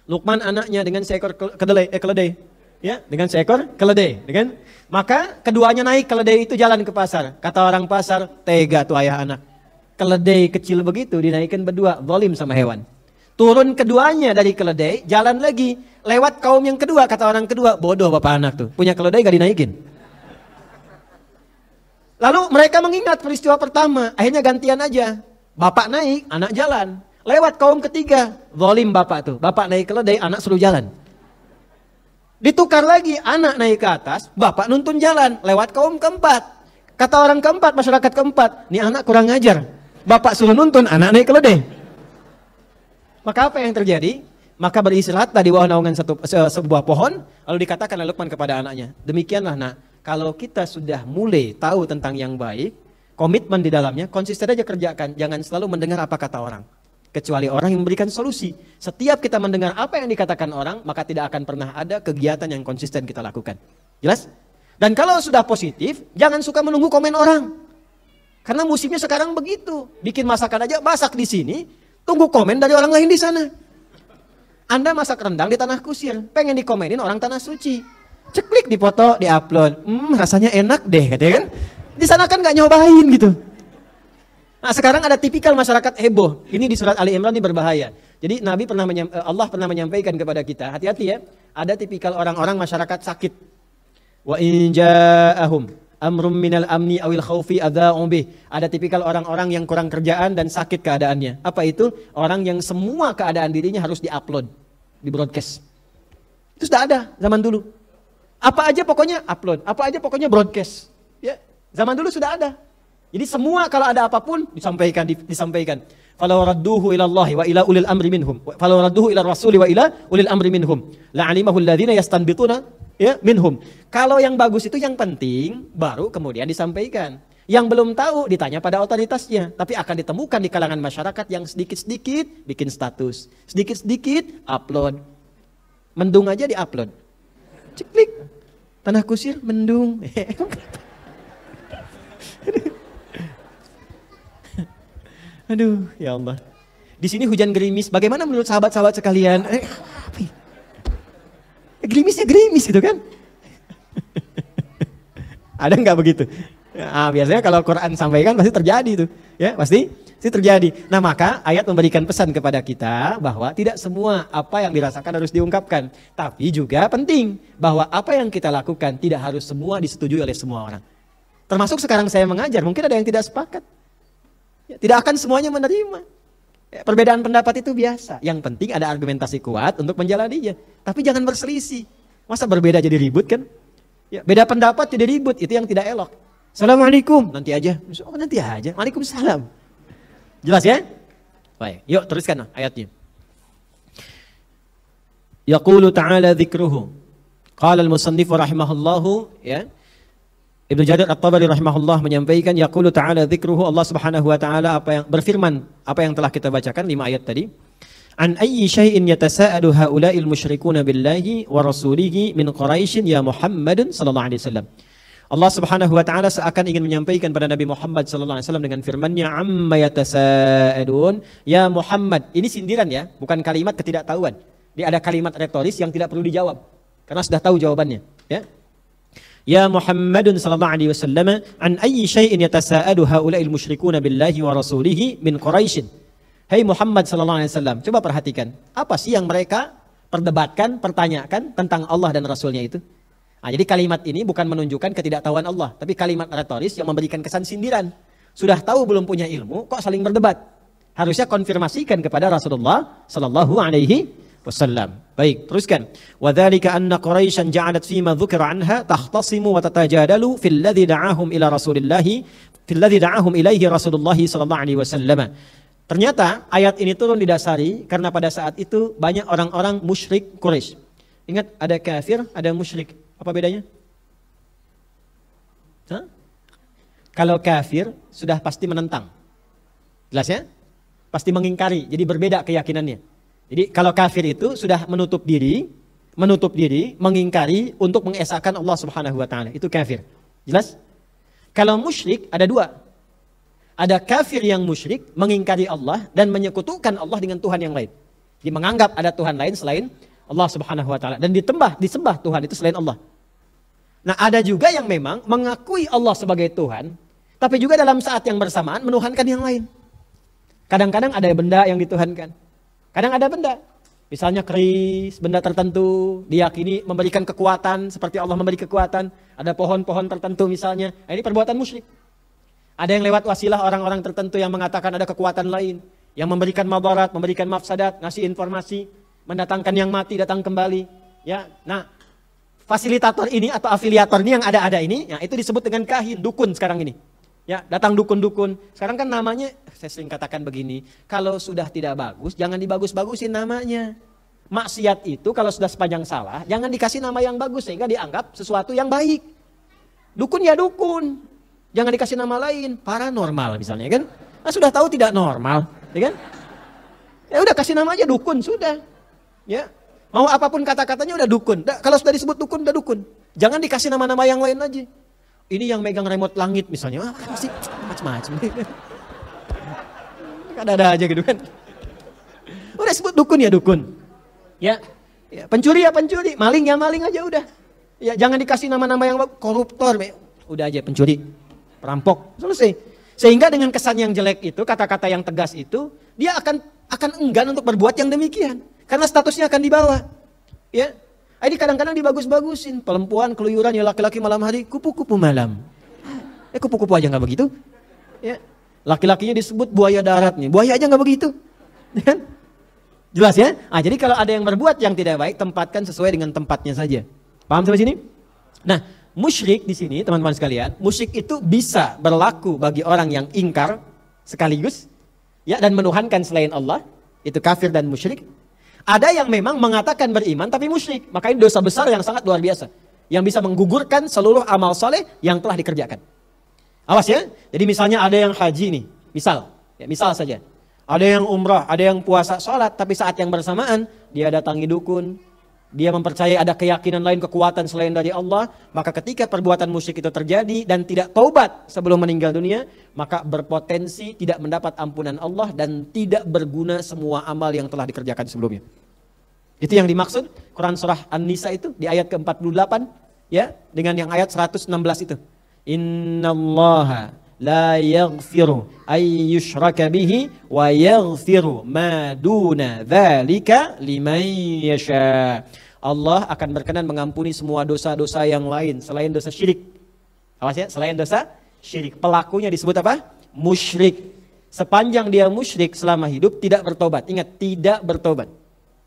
Luqman anaknya dengan seekor keledai, ya, dengan seekor keledai, kan? Maka keduanya naik keledai itu jalan ke pasar. Kata orang pasar, tega tuh ayah anak. Keledai kecil begitu dinaikkan berdua, zalim sama hewan. Turun keduanya dari keledai, jalan lagi, lewat kaum yang kedua. Kata orang kedua, bodoh bapak anak tuh, punya keledai gak dinaikin. Lalu mereka mengingat peristiwa pertama, akhirnya gantian aja. Bapak naik, anak jalan. Lewat kaum ketiga, zalim bapak tuh. Bapak naik keledai, anak suruh jalan. Ditukar lagi, anak naik ke atas, bapak nuntun jalan. Lewat kaum keempat. Kata orang keempat, masyarakat keempat, nih anak kurang ngajar. Bapak suruh nuntun, anak naik keledai. Maka apa yang terjadi? Maka beristirahat di bawah naungan sebuah pohon, lalu dikatakan oleh Luqman kepada anaknya, demikianlah nak, kalau kita sudah mulai tahu tentang yang baik, komitmen di dalamnya, konsisten aja kerjakan. Jangan selalu mendengar apa kata orang. Kecuali orang yang memberikan solusi. Setiap kita mendengar apa yang dikatakan orang, maka tidak akan pernah ada kegiatan yang konsisten kita lakukan. Jelas? Dan kalau sudah positif, jangan suka menunggu komen orang. Karena musimnya sekarang begitu. Bikin masakan aja, masak di sini, tunggu komen dari orang lain di sana. Anda masak rendang di tanah kusir, pengen dikomenin orang tanah suci. Ceklik dipoto, diupload. Rasanya enak deh, katanya kan. Di sana kan nggak nyobain gitu. Nah, sekarang ada tipikal masyarakat heboh. Ini di surat Ali Imran ini berbahaya. Jadi Allah pernah menyampaikan kepada kita, hati-hati ya. Ada tipikal orang-orang masyarakat sakit. Wa in ja'ahum amrum minal amni awil khaufi adza'u bih. Ada tipikal orang-orang yang kurang kerjaan dan sakit keadaannya. Apa itu? Orang yang semua keadaan dirinya harus diupload, di broadcast. Itu sudah ada zaman dulu. Apa aja pokoknya upload, apa aja pokoknya broadcast. Ya, zaman dulu sudah ada. Jadi semua kalau ada apapun disampaikan. falau radduhu ila Allah wa ila ulil amri minhum, falau radduhu ila rasuli wa ila ulil amri minhum, la'alimahu alladziina yastanbituna ya minhum. Kalau yang bagus itu yang penting baru kemudian disampaikan. Yang belum tahu ditanya pada otoritasnya, tapi akan ditemukan di kalangan masyarakat yang sedikit-sedikit bikin status, sedikit-sedikit upload. Mendung aja di-upload. Ceklik. Tanah kusir mendung. Aduh, ya Allah. Di sini hujan gerimis. Bagaimana menurut sahabat-sahabat sekalian? Gerimisnya gerimis gitu kan? Ada nggak begitu? Biasanya kalau Quran sampaikan pasti terjadi tuh, ya pasti terjadi. Nah maka ayat memberikan pesan kepada kita bahwa tidak semua apa yang dirasakan harus diungkapkan, tapi juga penting bahwa apa yang kita lakukan tidak harus semua disetujui oleh semua orang. Termasuk sekarang saya mengajar, mungkin ada yang tidak sepakat, ya, tidak akan semuanya menerima. Ya, perbedaan pendapat itu biasa. Yang penting ada argumentasi kuat untuk menjalaninya, tapi jangan berselisih. Masa berbeda jadi ribut kan? Ya, beda pendapat jadi ribut, itu yang tidak elok. Assalamualaikum, nanti aja. Oh nanti aja, waalaikumsalam. Jelas ya? Baik, yuk teruskan ayatnya. Yaqulu ta'ala dzikruhu. Qala al-musannifu rahimahullahu, ya. Ibnu Jarir At-Tabari rahimahullah menyampaikan yaqulu ta'ala dzikruhu, Allah Subhanahu wa taala apa yang berfirman, apa yang telah kita bacakan 5 ayat tadi. An ayyi syai'in yatasaalu haula'il musyrikuuna billahi wa rasulihi min Quraisyin ya Muhammadun sallallahu alaihi wasallam. Allah Subhanahu wa taala seakan ingin menyampaikan pada Nabi Muhammad sallallahu alaihi wasallam dengan firman-Nya amma yatasaalun ya Muhammad. Ini sindiran ya, bukan kalimat ketidaktahuan. Dia ada kalimat retoris yang tidak perlu dijawab karena sudah tahu jawabannya, ya. Ya Muhammadun sallallahu alaihi wasallam an ayyi syai'in yatasaalu haula'il musyrikuuna billahi wa rasulihi min Quraisyin. Hai Muhammad sallallahu alaihi wasallam, coba perhatikan, apa sih yang mereka perdebatkan, pertanyakan tentang Allah dan Rasulnya itu? Nah, jadi kalimat ini bukan menunjukkan ketidaktahuan Allah, tapi kalimat retoris yang memberikan kesan sindiran. Sudah tahu belum punya ilmu, kok saling berdebat? Harusnya konfirmasikan kepada Rasulullah sallallahu alaihi wasallam. Baik, teruskan. Wa dzalika anna Quraisyan ja'alat fi ma dzukira anha tahtasimu wa tatajadalu fil ladzi da'ahum ila Rasulillah, fil ladzi da'ahum ilaihi Rasulullah sallallahu alaihi wasallam. Ternyata ayat ini turun didasari karena pada saat itu banyak orang-orang musyrik Quraisy. Ingat, ada kafir, ada musyrik. Apa bedanya? Hah? Kalau kafir sudah pasti menentang. Jelas ya? Pasti mengingkari, jadi berbeda keyakinannya. Jadi kalau kafir itu sudah menutup diri, mengingkari untuk mengesahkan Allah Subhanahu wa taala. Itu kafir. Jelas? Kalau musyrik ada 2. Ada kafir yang musyrik, mengingkari Allah dan menyekutukan Allah dengan Tuhan yang lain. Jadi menganggap ada Tuhan lain selain Allah Subhanahu wa taala dan disembah Tuhan itu selain Allah. Nah, ada juga yang memang mengakui Allah sebagai Tuhan, tapi juga dalam saat yang bersamaan menuhankan yang lain. Kadang-kadang ada benda yang dituhankan. Kadang ada benda, misalnya keris, benda tertentu diyakini memberikan kekuatan seperti Allah memberi kekuatan. Ada pohon-pohon tertentu misalnya. Nah, ini perbuatan musyrik. Ada yang lewat wasilah orang-orang tertentu yang mengatakan ada kekuatan lain yang memberikan madarat, memberikan mafsadat, ngasih informasi, mendatangkan yang mati datang kembali. Ya, nah fasilitator ini atau afiliator ini yang ada ini, ya, itu disebut dengan kahin, dukun sekarang ini. Ya, datang dukun-dukun. Sekarang kan namanya, saya sering katakan begini, kalau sudah tidak bagus, jangan dibagus-bagusin namanya. Maksiat itu kalau sudah sepanjang salah, jangan dikasih nama yang bagus sehingga dianggap sesuatu yang baik. Dukun ya dukun, jangan dikasih nama lain, paranormal misalnya kan. Nah, sudah tahu tidak normal, ya kan? Ya udah kasih nama aja dukun sudah. Ya, mau apapun kata-katanya udah dukun. Kalau sudah disebut dukun, udah dukun. Jangan dikasih nama-nama yang lain aja. Ini yang megang remote langit misalnya, pasti macam-macam. Ada aja gitu kan. Udah sebut dukun ya dukun. Ya, pencuri ya pencuri, maling ya maling aja udah. Ya, jangan dikasih nama-nama yang koruptor, udah aja pencuri, perampok, selesai. Sehingga dengan kesan yang jelek itu, kata-kata yang tegas itu, dia akan enggan untuk berbuat yang demikian. Karena statusnya akan dibawa. Ya. Ini kadang-kadang dibagus-bagusin. Perempuan keluyuran ya laki-laki malam hari, kupu-kupu malam. Kupu-kupu aja nggak begitu. Ya. Laki-lakinya disebut buaya darat nih. Buaya aja nggak begitu. Ya. Jelas ya? Nah, jadi kalau ada yang berbuat yang tidak baik, tempatkan sesuai dengan tempatnya saja. Paham sampai sini? Nah, musyrik di sini teman-teman sekalian, musyrik itu bisa berlaku bagi orang yang ingkar sekaligus ya, dan menuhankan selain Allah, itu kafir dan musyrik. Ada yang memang mengatakan beriman tapi musyrik, maka ini dosa besar yang sangat luar biasa, yang bisa menggugurkan seluruh amal soleh yang telah dikerjakan. Awas ya, jadi misalnya ada yang haji nih, misal saja. Ada yang umrah, ada yang puasa, sholat, tapi saat yang bersamaan dia datangi dukun, dia mempercayai ada keyakinan lain, kekuatan selain dari Allah, maka ketika perbuatan musyrik itu terjadi dan tidak taubat sebelum meninggal dunia, maka berpotensi tidak mendapat ampunan Allah dan tidak berguna semua amal yang telah dikerjakan sebelumnya. Itu yang dimaksud Quran surah An-Nisa itu di ayat ke-48 ya, dengan yang ayat 116 itu. Innallaha la yaghfiru ay yushraka bihi wa yaghfiru ma duna dzalika liman yasha. Allah akan berkenan mengampuni semua dosa-dosa yang lain selain dosa syirik. Awas ya, selain dosa syirik. Pelakunya disebut apa? Musyrik. Sepanjang dia musyrik selama hidup tidak bertobat. Ingat, tidak bertobat.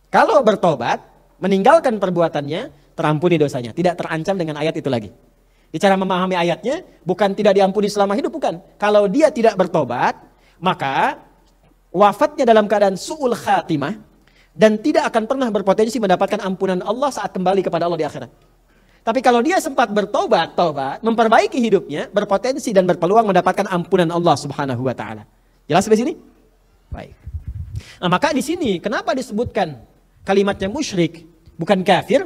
Kalau bertobat, meninggalkan perbuatannya, terampuni dosanya. Tidak terancam dengan ayat itu lagi. Di cara memahami ayatnya, bukan tidak diampuni selama hidup, bukan. Kalau dia tidak bertobat, maka wafatnya dalam keadaan su'ul khatimah, dan tidak akan pernah berpotensi mendapatkan ampunan Allah saat kembali kepada Allah di akhirat. Tapi kalau dia sempat bertobat, memperbaiki hidupnya, berpotensi dan berpeluang mendapatkan ampunan Allah Subhanahu wa taala. Jelas sampai sini? Baik. Nah, maka di sini kenapa disebutkan kalimatnya musyrik, bukan kafir?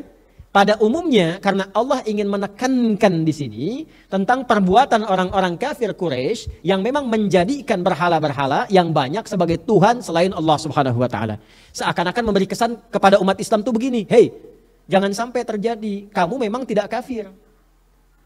Pada umumnya karena Allah ingin menekankan di sini tentang perbuatan orang-orang kafir Quraisy yang memang menjadikan berhala-berhala yang banyak sebagai Tuhan selain Allah Subhanahu wa taala. Seakan-akan memberi kesan kepada umat Islam tuh begini, "Hei, jangan sampai terjadi, kamu memang tidak kafir.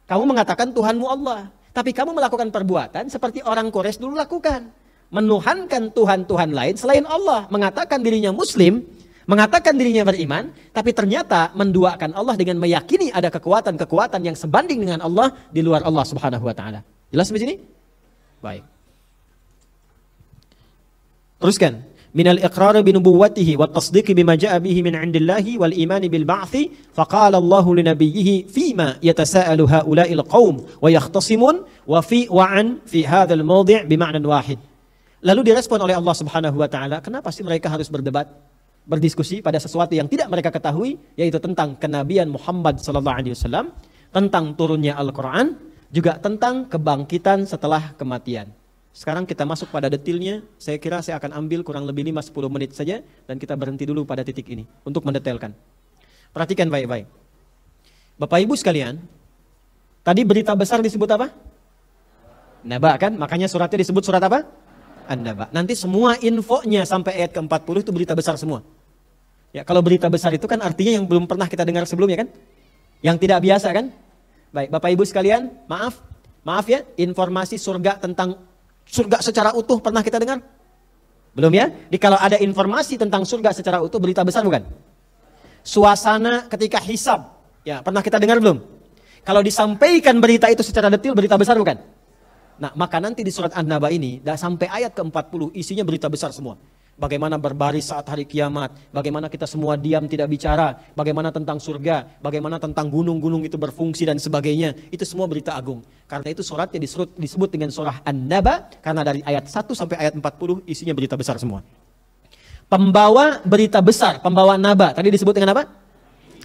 Kamu mengatakan Tuhanmu Allah, tapi kamu melakukan perbuatan seperti orang Quraisy dulu lakukan, menuhankan Tuhan-Tuhan lain selain Allah, mengatakan dirinya muslim, mengatakan dirinya beriman, tapi ternyata menduakan Allah dengan meyakini ada kekuatan-kekuatan yang sebanding dengan Allah di luar Allah Subhanahu wa taala." Jelas sampai sini? Baik. Teruskan. Minal iqrar bi nubuwwatihi wat tasdiq bima jaa bihi min 'indillahi wal iman bil ba'thi faqala Allahu li nabiyhi fima yatasaalu haula'il qaum wa yakhtasimun wa fi hadzal mawdi' bi ma'nan wahid. Lalu direspon oleh Allah Subhanahu wa taala, kenapa sih mereka harus berdebat, berdiskusi pada sesuatu yang tidak mereka ketahui, yaitu tentang kenabian Muhammad sallallahu alaihi wasallam, tentang turunnya Al-Qur'an, juga tentang kebangkitan setelah kematian. Sekarang kita masuk pada detailnya. Saya kira saya akan ambil kurang lebih 5-10 menit saja dan kita berhenti dulu pada titik ini untuk mendetailkan. Perhatikan baik-baik. Bapak Ibu sekalian, tadi berita besar disebut apa? Naba kan? Makanya suratnya disebut surat apa? An-Naba. Nanti semua infonya sampai ayat ke-40 itu berita besar semua. Ya, kalau berita besar itu kan artinya yang belum pernah kita dengar sebelumnya kan? Yang tidak biasa kan? Baik, Bapak Ibu sekalian, maaf ya, informasi surga tentang surga secara utuh pernah kita dengar? Belum ya? Jadi kalau ada informasi tentang surga secara utuh berita besar bukan? Suasana ketika hisab, ya pernah kita dengar belum? Kalau disampaikan berita itu secara detail berita besar bukan? Nah, maka nanti di surat An-Naba ini sampai ayat ke-40 isinya berita besar semua. Bagaimana berbaris saat hari kiamat, bagaimana kita semua diam tidak bicara, bagaimana tentang surga, bagaimana tentang gunung-gunung itu berfungsi dan sebagainya. Itu semua berita agung. Karena itu suratnya disebut dengan surah An-Naba, karena dari ayat 1 sampai ayat 40 isinya berita besar semua. Pembawa berita besar, pembawa Naba, tadi disebut dengan apa?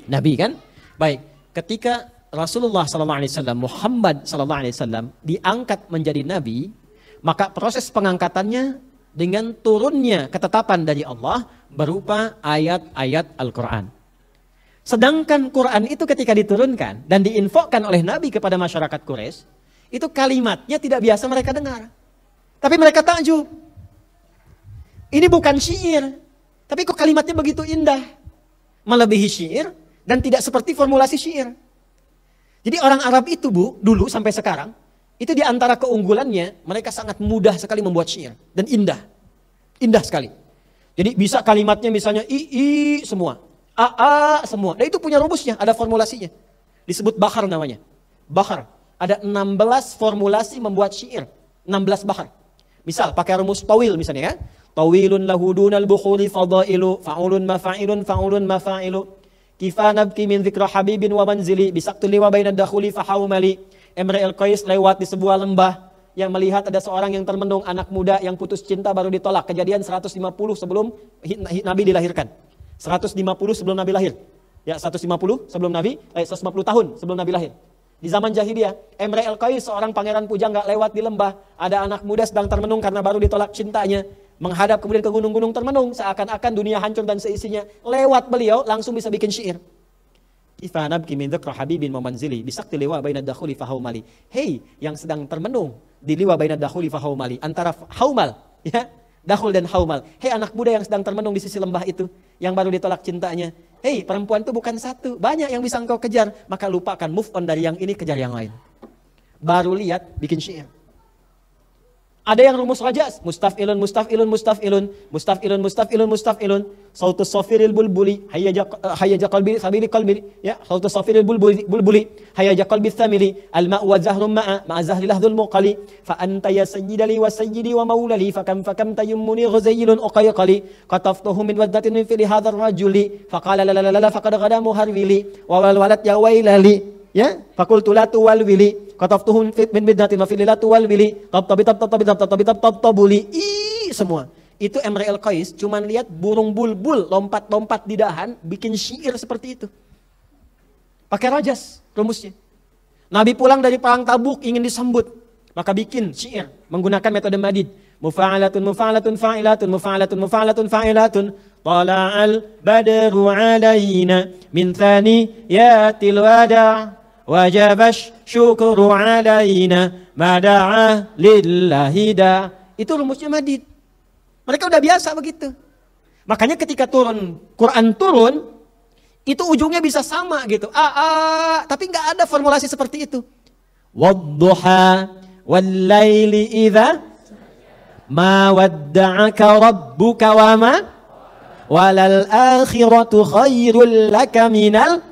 Nabi kan? Baik, ketika Rasulullah SAW, Muhammad SAW diangkat menjadi Nabi, maka proses pengangkatannya dengan turunnya ketetapan dari Allah berupa ayat-ayat Al-Quran. Sedangkan Quran itu ketika diturunkan dan diinfokan oleh Nabi kepada masyarakat Quraisy, itu kalimatnya tidak biasa mereka dengar. Tapi mereka takjub. Ini bukan syair, tapi kok kalimatnya begitu indah. Melebihi syair dan tidak seperti formulasi syair. Jadi orang Arab itu dulu sampai sekarang, itu di antara keunggulannya, mereka sangat mudah sekali membuat syair. Dan indah. Indah sekali. Jadi bisa kalimatnya misalnya i semua. A semua. Dan itu punya rumusnya, ada formulasinya. Disebut bahar namanya. Bahar. Ada 16 formulasi membuat syair. 16 bahar. Misal pakai rumus tawil misalnya ya. Tawilun lahudunal bukhuri fadailu fa'ulun mafa'ilu. Kifa nabki min zikra habibin wa manzili bisaqtuli wa bainad dakhuli fahawmali. Imra'il Qais lewat di sebuah lembah yang melihat ada seorang yang termenung, anak muda yang putus cinta baru ditolak. Kejadian 150 sebelum Nabi dilahirkan. 150 sebelum Nabi lahir. Ya, 150 sebelum Nabi, 150 tahun sebelum Nabi lahir. Di zaman jahiliyah, Imre el-Qais, seorang pangeran pujangga lewat di lembah, ada anak muda sedang termenung karena baru ditolak cintanya, menghadap kemudian ke gunung-gunung termenung, seakan-akan dunia hancur dan seisinya. Lewat beliau langsung bisa bikin syair. Ifa nabki min dzikra habibin mamanzili bisaqti liwa baina dakhuli fa haumali. Hei, yang sedang termenung di liwa baina dakhuli fa haumali, antara haumal, ya, dakhul dan haumal. Hei anak muda yang sedang termenung di sisi lembah itu, yang baru ditolak cintanya. Hei, perempuan itu bukan satu, banyak yang bisa engkau kejar, maka lupakan, move on dari yang ini, kejar yang lain. Baru lihat bikin syair. Ada yang rumus rajas, mustaf'ilun, mustaf'ilun, mustaf'ilun, mustaf'ilun, mustaf'ilun, mustaf'ilun, sautus safiril bulbuli, hayyaja qalbi sabili qalbi, ya, sautus safiril bulbuli, hayyaja qalbi thamili, al-ma'u wa zahrum ma'a zahri lahdhul muqali, fa anta ya sayyidali wa sayyidi wa maulali, fa kam tayammuni ghazailun uqayqali, qataftuhu min waddatin min fili hadzal rajuli, fa qala la la la faqad ghada muharwili, wa wal walad ya wailali. Ya, fakultu la tuwal wili, qataftuhum min bidnatin wa fil la tuwal wili, tabuli, semua. Itu Imre el-Qais cuman lihat burung bulbul lompat-lompat di dahan bikin syair seperti itu. Pakai rajas rumusnya. Nabi pulang dari perang Tabuk ingin disambut, maka bikin syair menggunakan metode madid. Mufa'alatun mufa'alatun fa'ilatun mufa'alatun mufa'alatun fa'ilatun tala'al badru alaina min thaniyatil wada' wajabash syukru alaina mada'a lillahi da. Itu rumusnya madid. Mereka udah biasa begitu. Makanya ketika Quran turun, itu ujungnya bisa sama gitu. Tapi nggak ada formulasi seperti itu. Wadduha wallaili idza ma wadda'aka rabbuka wa ma walal akhiratu khairul laka minal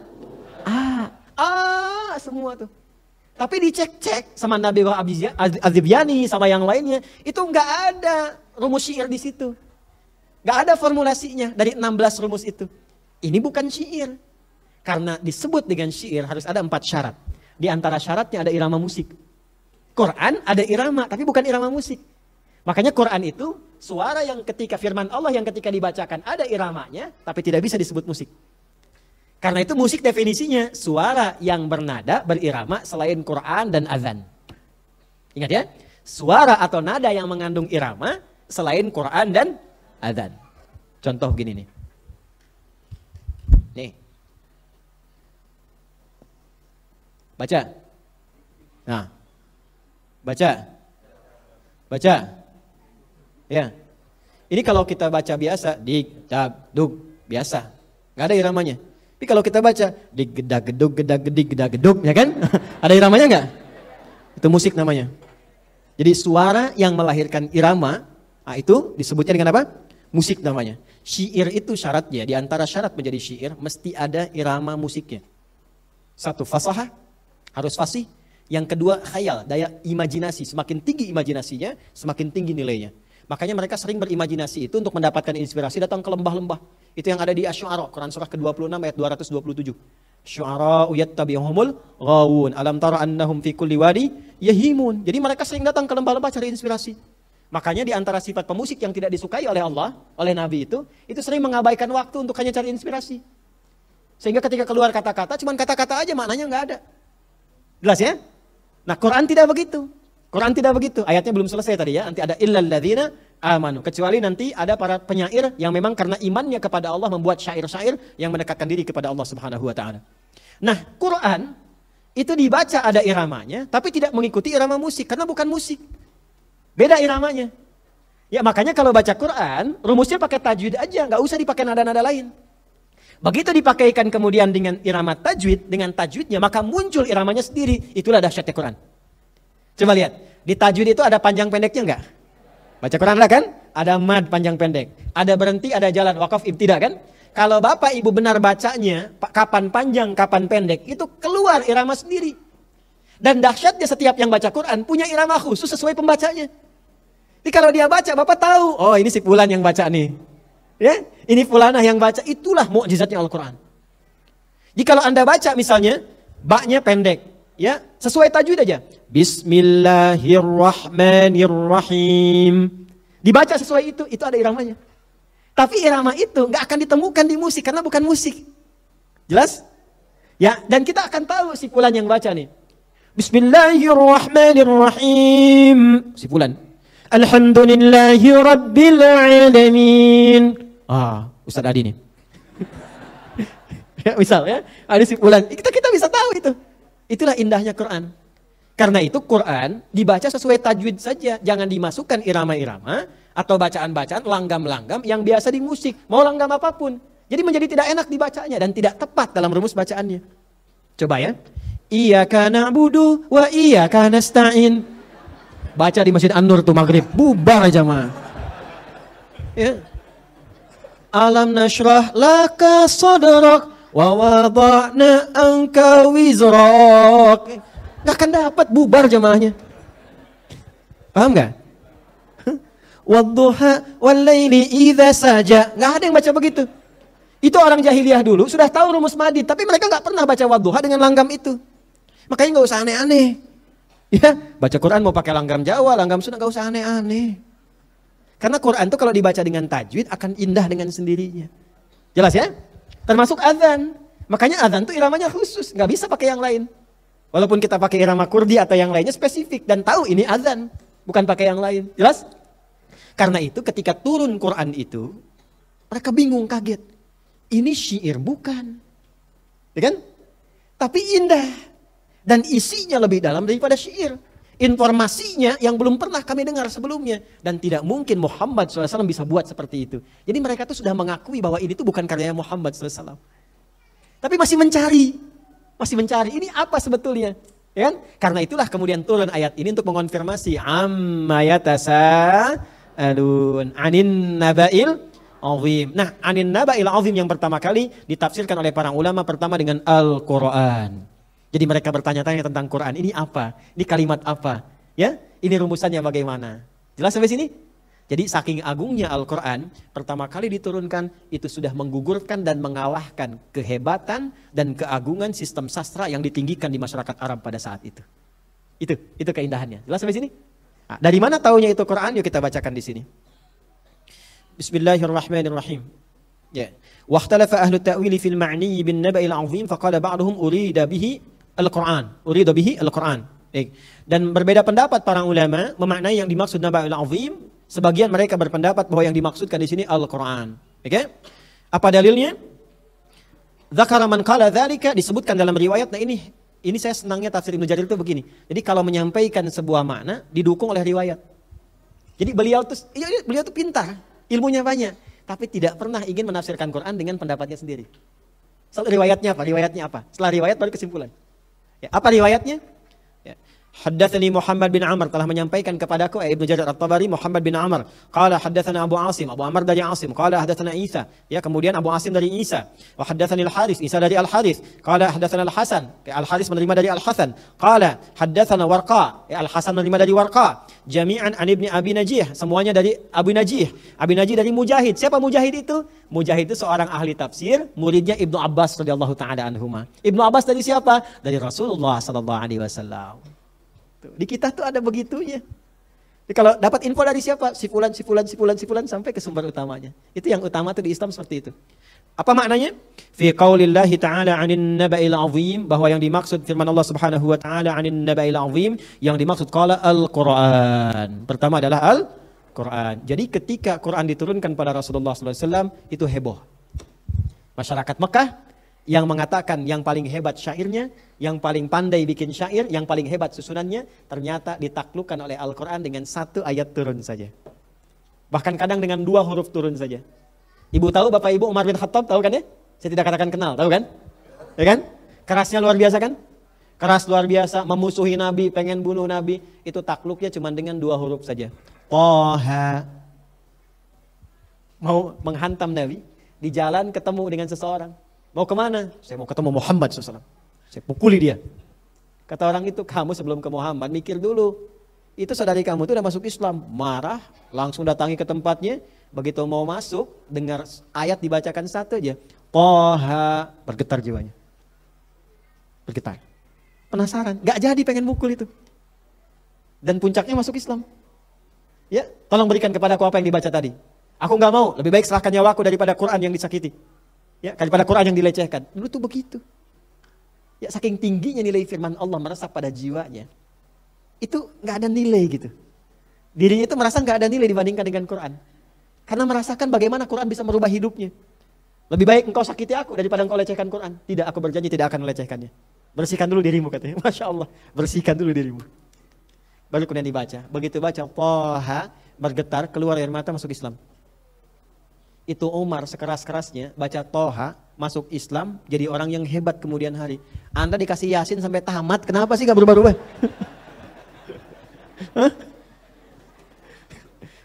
semua tuh. Tapi dicek-cek sama Nabi Az-Zibyani sama yang lainnya, itu nggak ada rumus syair di situ. Nggak ada formulasinya dari 16 rumus itu. Ini bukan syair. Karena disebut dengan syair harus ada 4 syarat. Di antara syaratnya ada irama musik. Quran ada irama, tapi bukan irama musik. Makanya Quran itu suara yang ketika firman Allah yang ketika dibacakan ada iramanya, tapi tidak bisa disebut musik. Karena itu musik definisinya suara yang bernada berirama selain Quran dan azan. Ingat ya, suara atau nada yang mengandung irama selain Quran dan azan. Contoh gini nih. Nih. Baca. Nah. Baca. Baca. Ya. Ini kalau kita baca biasa, dik, dab, duk, biasa. Gak ada iramanya. Tapi kalau kita baca dik gedag gedug gedag gedik gedag gedug, ya kan? Ada iramanya nggak? Itu musik namanya. Jadi suara yang melahirkan irama, itu disebutnya dengan apa? Musik namanya. Syair itu syaratnya, di antara syarat menjadi syair mesti ada irama musiknya. Satu, fasahah, harus fasih. Yang kedua, khayal, daya imajinasi. Semakin tinggi imajinasinya, semakin tinggi nilainya. Makanya mereka sering berimajinasi itu untuk mendapatkan inspirasi datang ke lembah-lembah. Itu yang ada di Asy-Syu'ara, Quran surah ke-26 ayat 227. Syu'ara yattabi'uhumul ghawun. Alam tara annahum fi kulli wadi yahimun. Jadi mereka sering datang ke lembah-lembah cari inspirasi. Makanya di antara sifat pemusik yang tidak disukai oleh Allah, oleh Nabi itu sering mengabaikan waktu untuk hanya cari inspirasi. Sehingga ketika keluar kata-kata, cuman kata-kata aja, maknanya nggak ada. Jelas ya? Nah, Quran tidak begitu. Quran tidak begitu. Ayatnya belum selesai tadi ya. Nanti ada illal ladzina amanu. Kecuali nanti ada para penyair yang memang karena imannya kepada Allah membuat syair-syair yang mendekatkan diri kepada Allah Subhanahu wa taala. Nah, Quran itu dibaca ada iramanya, tapi tidak mengikuti irama musik karena bukan musik. Beda iramanya. Ya, makanya kalau baca Quran, rumusnya pakai tajwid aja, nggak usah dipakai nada-nada lain. Begitu dipakaikan kemudian dengan irama tajwid, dengan tajwidnya, maka muncul iramanya sendiri. Itulah dahsyatnya Quran. Coba lihat, di tajwid itu ada panjang pendeknya enggak? Baca Quran lah kan? Ada mad panjang pendek, ada berhenti, ada jalan, wakaf, ibtida kan? Kalau bapak ibu benar bacanya, kapan panjang, kapan pendek, itu keluar irama sendiri. Dan dahsyatnya setiap yang baca Quran punya irama khusus sesuai pembacanya. Jadi kalau dia baca, bapak tahu, oh ini si fulan yang baca nih. Ya, ini fulanah yang baca, itulah mukjizatnya Al-Quran. Jadi kalau anda baca misalnya, baknya pendek, Ya, sesuai tajwid aja. Bismillahirrahmanirrahim. Dibaca sesuai itu ada iramanya. Tapi irama itu nggak akan ditemukan di musik karena bukan musik. Jelas? Ya, dan kita akan tahu si fulan yang baca nih. Bismillahirrahmanirrahim. Si fulan. Alhamdulillahi rabbil alamin. Ustaz Adi nih. Ya, misal ya, ada si fulan. Kita bisa tahu itu. Itulah indahnya Quran. Karena itu Quran dibaca sesuai tajwid saja. Jangan dimasukkan irama-irama atau bacaan-bacaan langgam-langgam yang biasa di musik. Mau langgam apapun. Jadi menjadi tidak enak dibacanya dan tidak tepat dalam rumus bacaannya. Coba ya. Iyyaka na'budu wa iyyaka nasta'in. Baca di Masjid An-Nur tuh maghrib. Bubar aja mah. Ya. Alam nashrah laka sadrak wa wada'na anka wizrak. Gak akan dapat, bubar jamaahnya. Paham gak? Wadduha wallaili idza saja. Gak ada yang baca begitu. Itu orang jahiliyah dulu sudah tahu rumus madid, tapi mereka gak pernah baca wadduha dengan langgam itu. Makanya gak usah aneh-aneh. Ya, baca Quran mau pakai langgam Jawa, langgam Sunda, gak usah aneh-aneh. Karena Quran itu kalau dibaca dengan tajwid akan indah dengan sendirinya. Jelas ya? Termasuk azan. Makanya azan itu iramanya khusus, gak bisa pakai yang lain. Walaupun kita pakai irama kurdi atau yang lainnya spesifik dan tahu ini azan, bukan pakai yang lain. Jelas? Karena itu ketika turun Quran itu, mereka bingung, kaget. Ini syair bukan. Ya kan? Tapi indah. Dan isinya lebih dalam daripada syair. Informasinya yang belum pernah kami dengar sebelumnya. Dan tidak mungkin Muhammad SAW bisa buat seperti itu. Jadi mereka tuh sudah mengakui bahwa ini tuh bukan karyanya Muhammad SAW. Tapi masih mencari. Masih mencari, ini apa sebetulnya? Ya kan? Karena itulah kemudian turun ayat ini untuk mengonfirmasi. Amma yatasa'alun anin naba'il azim. Nah, anin naba'il azim yang pertama kali ditafsirkan oleh para ulama pertama dengan Al-Quran. Jadi mereka bertanya-tanya tentang Quran. Ini apa? Ini kalimat apa? Ya, ini rumusannya bagaimana? Jelas sampai sini? Jadi saking agungnya Al-Quran, pertama kali diturunkan itu sudah menggugurkan dan mengalahkan kehebatan dan keagungan sistem sastra yang ditinggikan di masyarakat Arab pada saat itu. Itu keindahannya. Jelas sampai sini? Nah, dari mana taunya itu Quran? Yuk kita bacakan di sini. Bismillahirrahmanirrahim. Ya. Wahtalafa ahlu ta'wili fil ma'ni bin naba'il azim faqala ba'duhum urida bihi al-Quran. Urida bihi al-Quran. Dan berbeda pendapat para ulama memaknai yang dimaksud naba'il azim. Sebagian mereka berpendapat bahwa yang dimaksudkan di sini Al-Quran. Oke? Apa dalilnya? Dzakara man qala dzalika, disebutkan dalam riwayat. Nah ini saya senangnya tafsir Ibnu Jarir itu begini. Jadi kalau menyampaikan sebuah makna didukung oleh riwayat. Jadi beliau tuh pintar, ilmunya banyak, tapi tidak pernah ingin menafsirkan Quran dengan pendapatnya sendiri. Soal riwayatnya apa? Setelah riwayat baru kesimpulan. Ya, apa riwayatnya? Haddatsani Muhammad bin Amr, telah menyampaikan kepadaku Ibnu Jarir At-Tabari Muhammad bin Amr. Qala haddatsana Abu Asim, Abu Amr dari Asim. Qala haddatsana Isa. Ya, kemudian Abu Asim dari Isa. Wa haddatsani Al-Harits, Isa dari Al-Harits. Qala haddatsana Al-Hasan, Al-Harits menerima dari Al-Hasan. Qala haddatsana Warqa, Al-Hasan menerima dari Warqa. Jami'an an Ibni Abi Najih, semuanya dari Abu Najih. Abi Najih dari Mujahid. Siapa Mujahid itu? Mujahid itu seorang ahli tafsir, muridnya Ibnu Abbas radhiyallahu taala anhuma. Ibnu Abbas dari siapa? Dari Rasulullah sallallahu alaihi wasallam. Di kita tuh ada begitunya. Jadi kalau dapat info dari siapa? Si fulan sampai ke sumber utamanya. Itu yang utama tuh di Islam seperti itu. Apa maknanya? Fi qaulillahi ta'ala 'anin naba'il 'azim, bahwa yang dimaksud firman Allah Subhanahu wa taala 'anin naba'il 'azim, yang dimaksud qala Al-Qur'an. Pertama adalah Al-Qur'an. Jadi ketika Quran diturunkan pada Rasulullah sallallahu alaihi wasallam itu heboh. Masyarakat Mekah yang mengatakan yang paling hebat syairnya, yang paling pandai bikin syair, yang paling hebat susunannya, ternyata ditaklukkan oleh Al-Quran dengan satu ayat turun saja. Bahkan kadang dengan 2 huruf turun saja. Ibu tahu, Bapak Ibu Umar bin Khattab, tahu kan ya? Saya tidak katakan kenal, tahu kan? Ya kan? Kerasnya luar biasa kan? Keras luar biasa, memusuhi Nabi, pengen bunuh Nabi, itu takluknya cuma dengan 2 huruf saja. Toha. Mau menghantam Nabi, di jalan ketemu dengan seseorang. Mau kemana? Saya mau ketemu Muhammad SAW. Saya pukuli dia. Kata orang itu, kamu sebelum ke Muhammad mikir dulu. Itu saudari kamu itu udah masuk Islam. Marah, langsung datangi ke tempatnya. Begitu mau masuk, dengar ayat dibacakan satu aja. Toha, bergetar jiwanya. Bergetar. Penasaran, gak jadi pengen mukul itu. Dan puncaknya masuk Islam. Ya, tolong berikan kepadaku apa yang dibaca tadi. Aku gak mau, lebih baik serahkan nyawaku daripada Quran yang disakiti. Ya, daripada Quran yang dilecehkan. Dulu tuh begitu. Ya, saking tingginya nilai firman Allah meresap pada jiwanya. Itu gak ada nilai gitu. Dirinya itu merasa gak ada nilai dibandingkan dengan Quran. Karena merasakan bagaimana Quran bisa merubah hidupnya. Lebih baik engkau sakiti aku daripada engkau lecehkan Quran. Tidak, aku berjanji tidak akan melecehkannya. Bersihkan dulu dirimu katanya. Masya Allah, bersihkan dulu dirimu. Baru kemudian dibaca. Begitu baca, Thaha, bergetar, keluar air mata, masuk Islam. Itu Umar sekeras-kerasnya baca Thaha, masuk Islam, jadi orang yang hebat kemudian hari. Anda dikasih Yasin sampai tamat, kenapa sih gak berubah-ubah?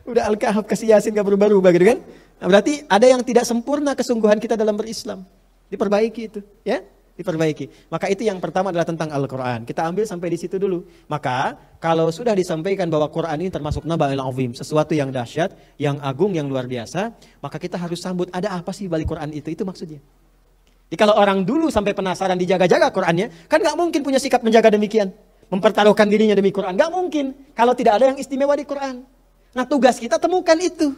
Udah Al-Kahf kasih Yasin gak berubah-ubah gitu kan? Nah, berarti ada yang tidak sempurna kesungguhan kita dalam berislam. Diperbaiki itu, ya? Diperbaiki. Maka itu yang pertama adalah tentang Al-Quran. Kita ambil sampai di situ dulu. Maka kalau sudah disampaikan bahwa Quran ini termasuk naba'il azim, sesuatu yang dahsyat, yang agung, yang luar biasa, maka kita harus sambut ada apa sih balik Quran itu maksudnya. Jadi kalau orang dulu sampai penasaran dijaga-jaga Qurannya, kan gak mungkin punya sikap menjaga demikian. Mempertaruhkan dirinya demi Quran. Gak mungkin kalau tidak ada yang istimewa di Quran. Nah tugas kita temukan itu.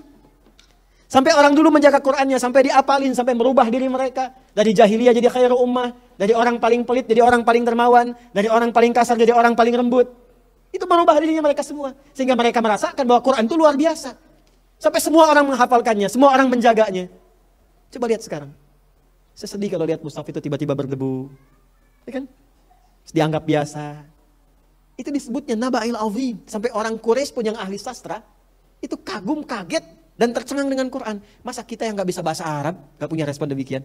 Sampai orang dulu menjaga Qurannya, sampai diapalin, sampai merubah diri mereka. Dari jahiliyah jadi khairu ummah, dari orang paling pelit jadi orang paling dermawan, dari orang paling kasar jadi orang paling lembut. Itu merubah dirinya mereka semua. Sehingga mereka merasakan bahwa Quran itu luar biasa. Sampai semua orang menghafalkannya, semua orang menjaganya. Coba lihat sekarang. Saya sedih kalau lihat mushaf itu tiba-tiba berdebu. Ya kan? Dianggap biasa. Itu disebutnya naba'il azim. Sampai orang Quraisy pun yang ahli sastra, itu kagum, kaget, dan tercengang dengan Quran. Masa kita yang gak bisa bahasa Arab, gak punya respon demikian?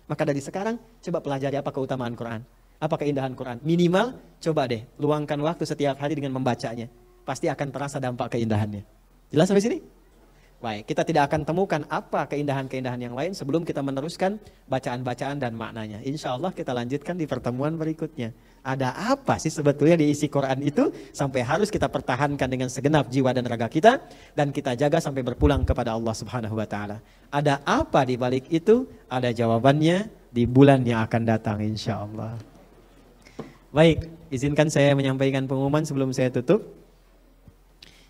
Maka dari sekarang, coba pelajari apa keutamaan Quran. Apa keindahan Quran. Minimal, coba deh, luangkan waktu setiap hari dengan membacanya. Pasti akan terasa dampak keindahannya. Jelas sampai sini? Baik, kita tidak akan temukan apa keindahan-keindahan yang lain sebelum kita meneruskan bacaan-bacaan dan maknanya. Insya Allah kita lanjutkan di pertemuan berikutnya. Ada apa sih sebetulnya di isi Quran itu sampai harus kita pertahankan dengan segenap jiwa dan raga kita dan kita jaga sampai berpulang kepada Allah Subhanahu wa taala. Ada apa di balik itu? Ada jawabannya di bulan yang akan datang insya Allah. Baik, izinkan saya menyampaikan pengumuman sebelum saya tutup.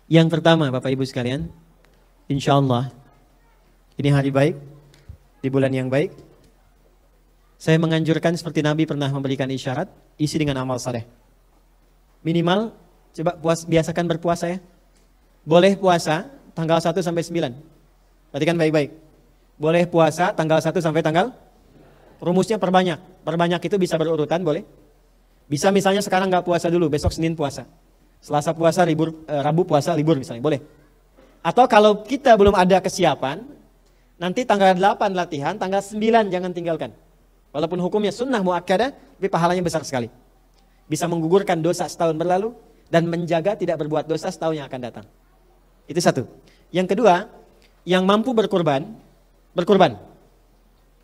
Yang pertama Bapak Ibu sekalian, insya Allah ini hari baik, di bulan yang baik. Saya menganjurkan seperti Nabi pernah memberikan isyarat, isi dengan amal saleh. Minimal, coba biasakan berpuasa ya. Boleh puasa tanggal 1 sampai 9. Perhatikan baik-baik. Boleh puasa tanggal 1 sampai tanggal, rumusnya perbanyak. Perbanyak itu bisa berurutan, boleh. Bisa misalnya sekarang nggak puasa dulu, besok Senin puasa. Selasa puasa, Rabu puasa, libur misalnya, boleh. Atau kalau kita belum ada kesiapan, nanti tanggal 8 latihan, tanggal 9 jangan tinggalkan. Walaupun hukumnya sunnah muakkadah, tapi pahalanya besar sekali. Bisa menggugurkan dosa setahun berlalu, dan menjaga tidak berbuat dosa setahun yang akan datang. Itu satu. Yang kedua, yang mampu berkurban.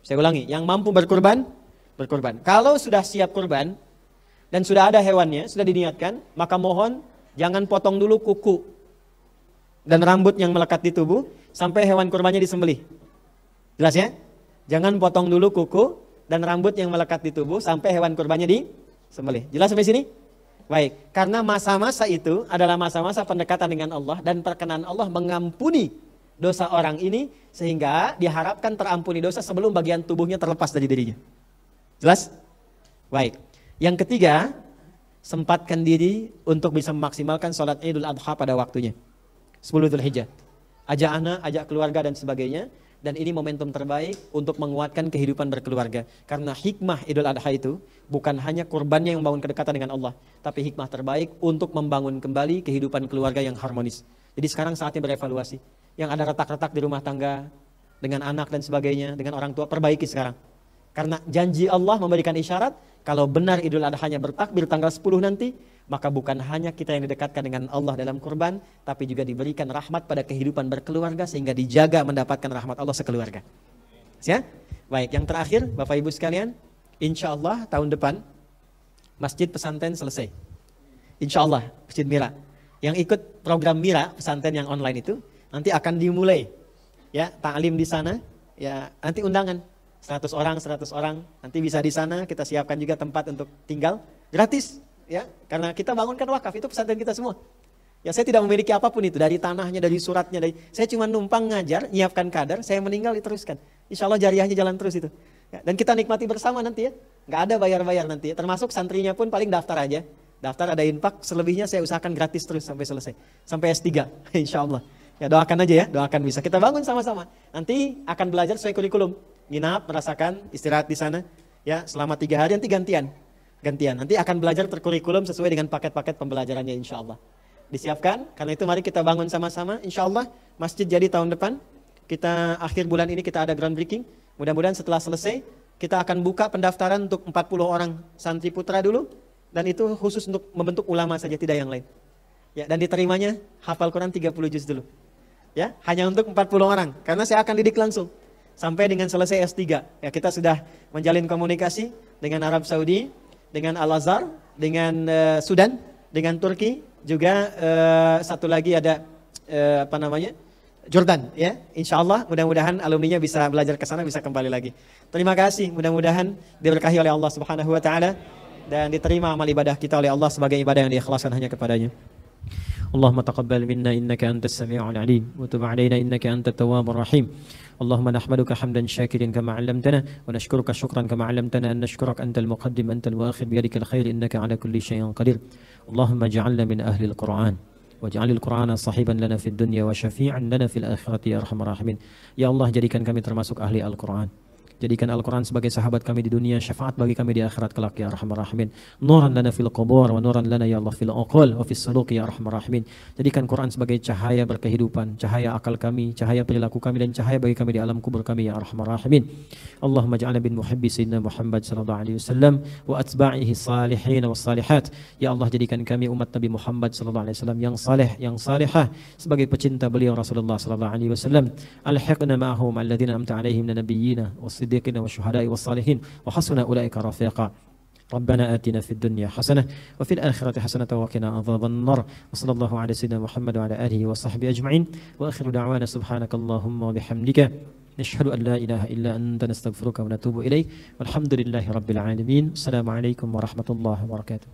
Saya ulangi, yang mampu berkurban. Kalau sudah siap kurban, dan sudah ada hewannya, sudah diniatkan, maka mohon jangan potong dulu kuku dan rambut yang melekat di tubuh sampai hewan kurbannya disembelih. Jelas ya? Jangan potong dulu kuku dan rambut yang melekat di tubuh sampai hewan kurbannya disembelih. Jelas sampai sini? Baik, karena masa-masa itu adalah masa-masa pendekatan dengan Allah dan perkenan Allah mengampuni dosa orang ini sehingga diharapkan terampuni dosa sebelum bagian tubuhnya terlepas dari dirinya. Jelas? Baik. Yang ketiga, sempatkan diri untuk bisa memaksimalkan sholat Idul Adha pada waktunya. 10 Dzulhijjah. Ajak anak, ajak keluarga dan sebagainya. Dan ini momentum terbaik untuk menguatkan kehidupan berkeluarga. Karena hikmah Idul Adha itu bukan hanya kurbannya yang membangun kedekatan dengan Allah. Tapi hikmah terbaik untuk membangun kembali kehidupan keluarga yang harmonis. Jadi sekarang saatnya berevaluasi. Yang ada retak-retak di rumah tangga, dengan anak dan sebagainya, dengan orang tua, perbaiki sekarang. Karena janji Allah memberikan isyarat, kalau benar Idul Adha-nya bertakbir tanggal 10 nanti, maka bukan hanya kita yang didekatkan dengan Allah dalam kurban, tapi juga diberikan rahmat pada kehidupan berkeluarga sehingga dijaga mendapatkan rahmat Allah sekeluarga. Ya? Baik, yang terakhir Bapak Ibu sekalian, insya Allah tahun depan Masjid Pesantren selesai. Insya Allah, Masjid Mira. Yang ikut program Mira, pesantren yang online itu, nanti akan dimulai. Ya, ta'lim di sana, ya nanti undangan. 100 orang, nanti bisa di sana, kita siapkan juga tempat untuk tinggal. Gratis, ya. Karena kita bangunkan wakaf, itu pesantren kita semua. Ya saya tidak memiliki apapun itu, dari tanahnya, dari suratnya, saya cuma numpang ngajar, nyiapkan kadar, saya meninggal diteruskan. Insya Allah jariahnya jalan terus itu. Ya, dan kita nikmati bersama nanti ya, nggak ada bayar-bayar nanti ya. Termasuk santrinya pun paling daftar aja. Daftar ada infak, selebihnya saya usahakan gratis terus sampai selesai. Sampai S3, insya Allah. Ya doakan aja ya, doakan bisa. Kita bangun sama-sama. Nanti akan belajar sesuai kurikulum. Nginap, merasakan, istirahat di sana. Ya selama 3 hari, nanti gantian. Nanti akan belajar terkurikulum sesuai dengan paket-paket pembelajarannya insya Allah. Disiapkan, karena itu mari kita bangun sama-sama. Insya Allah masjid jadi tahun depan. Kita akhir bulan ini kita ada groundbreaking. Mudah-mudahan setelah selesai, kita akan buka pendaftaran untuk 40 orang santri putra dulu. Dan itu khusus untuk membentuk ulama saja, tidak yang lain. Ya, dan diterimanya hafal Quran 30 juz dulu. Ya, hanya untuk 40 orang. Karena saya akan didik langsung. Sampai dengan selesai S3. Ya, kita sudah menjalin komunikasi dengan Arab Saudi, dengan Al-Azhar, dengan Sudan, dengan Turki. Juga satu lagi ada Jordan ya. Insya Allah mudah-mudahan alumninya bisa belajar ke sana, bisa kembali lagi. Terima kasih, mudah-mudahan diberkahi oleh Allah Subhanahu wa taala dan diterima amal ibadah kita oleh Allah sebagai ibadah yang diikhlaskan hanya kepadanya. Allahumma taqabbal minna innaka antas sami'ul alim wa tub 'alaina innaka antat tawwabur rahim. Allahumma nahmaduka hamdan syakirin kama 'allamtana wa nashkuruka syukran kama 'allamtana an nashkuraka antal muqaddim antal muakhir bi yadikal khair innaka 'ala kulli syai'in qadir. Allahumma ij'alna min ahli al-Qur'an waj'alil Qur'ana sahiban lana fid dunya wa syafi'an lana fil akhirati ya arhamar rahimin. Ya Allah, jadikan kami termasuk ahli Al-Qur'an. Jadikan Al-Quran sebagai sahabat kami di dunia, syafaat bagi kami di akhirat kelak ya arhamar rahimin. Nuran lana fil qubur wa nuran lana ya Allah fil uqul wa fis suluki ya arhamar rahimin. Jadikan Quran sebagai cahaya berkehidupan, cahaya akal kami, cahaya perilaku kami dan cahaya bagi kami di alam kubur kami ya arhamar rahimin. Allahumma ja'alna bin muhibbi sayyidina Muhammad sallallahu alaihi wasallam wa atba'ihi salihin was salihat. Ya Allah, jadikan kami umat Nabi Muhammad sallallahu alaihi wasallam yang saleh, yang salihah sebagai pecinta beliau Rasulullah sallallahu alaihi wasallam. Alhiqna ma'ahum alladhina amta alaihim min nabiyyina was الصديقين والشهداء والصالحين وحسن أولئك رفيقا. ربنا آتنا في الدنيا حسنة وفي الآخرة حسنة وقنا عذاب النار. وصلى الله على سيدنا محمد وعلى آله وصحبه أجمعين. وآخر دعوانا سبحانك اللهم وبحمدك نشهد أن لا إله إلا أنت نستغفرك ونتوب إليك والحمد لله رب العالمين. السلام عليكم ورحمة الله وبركاته.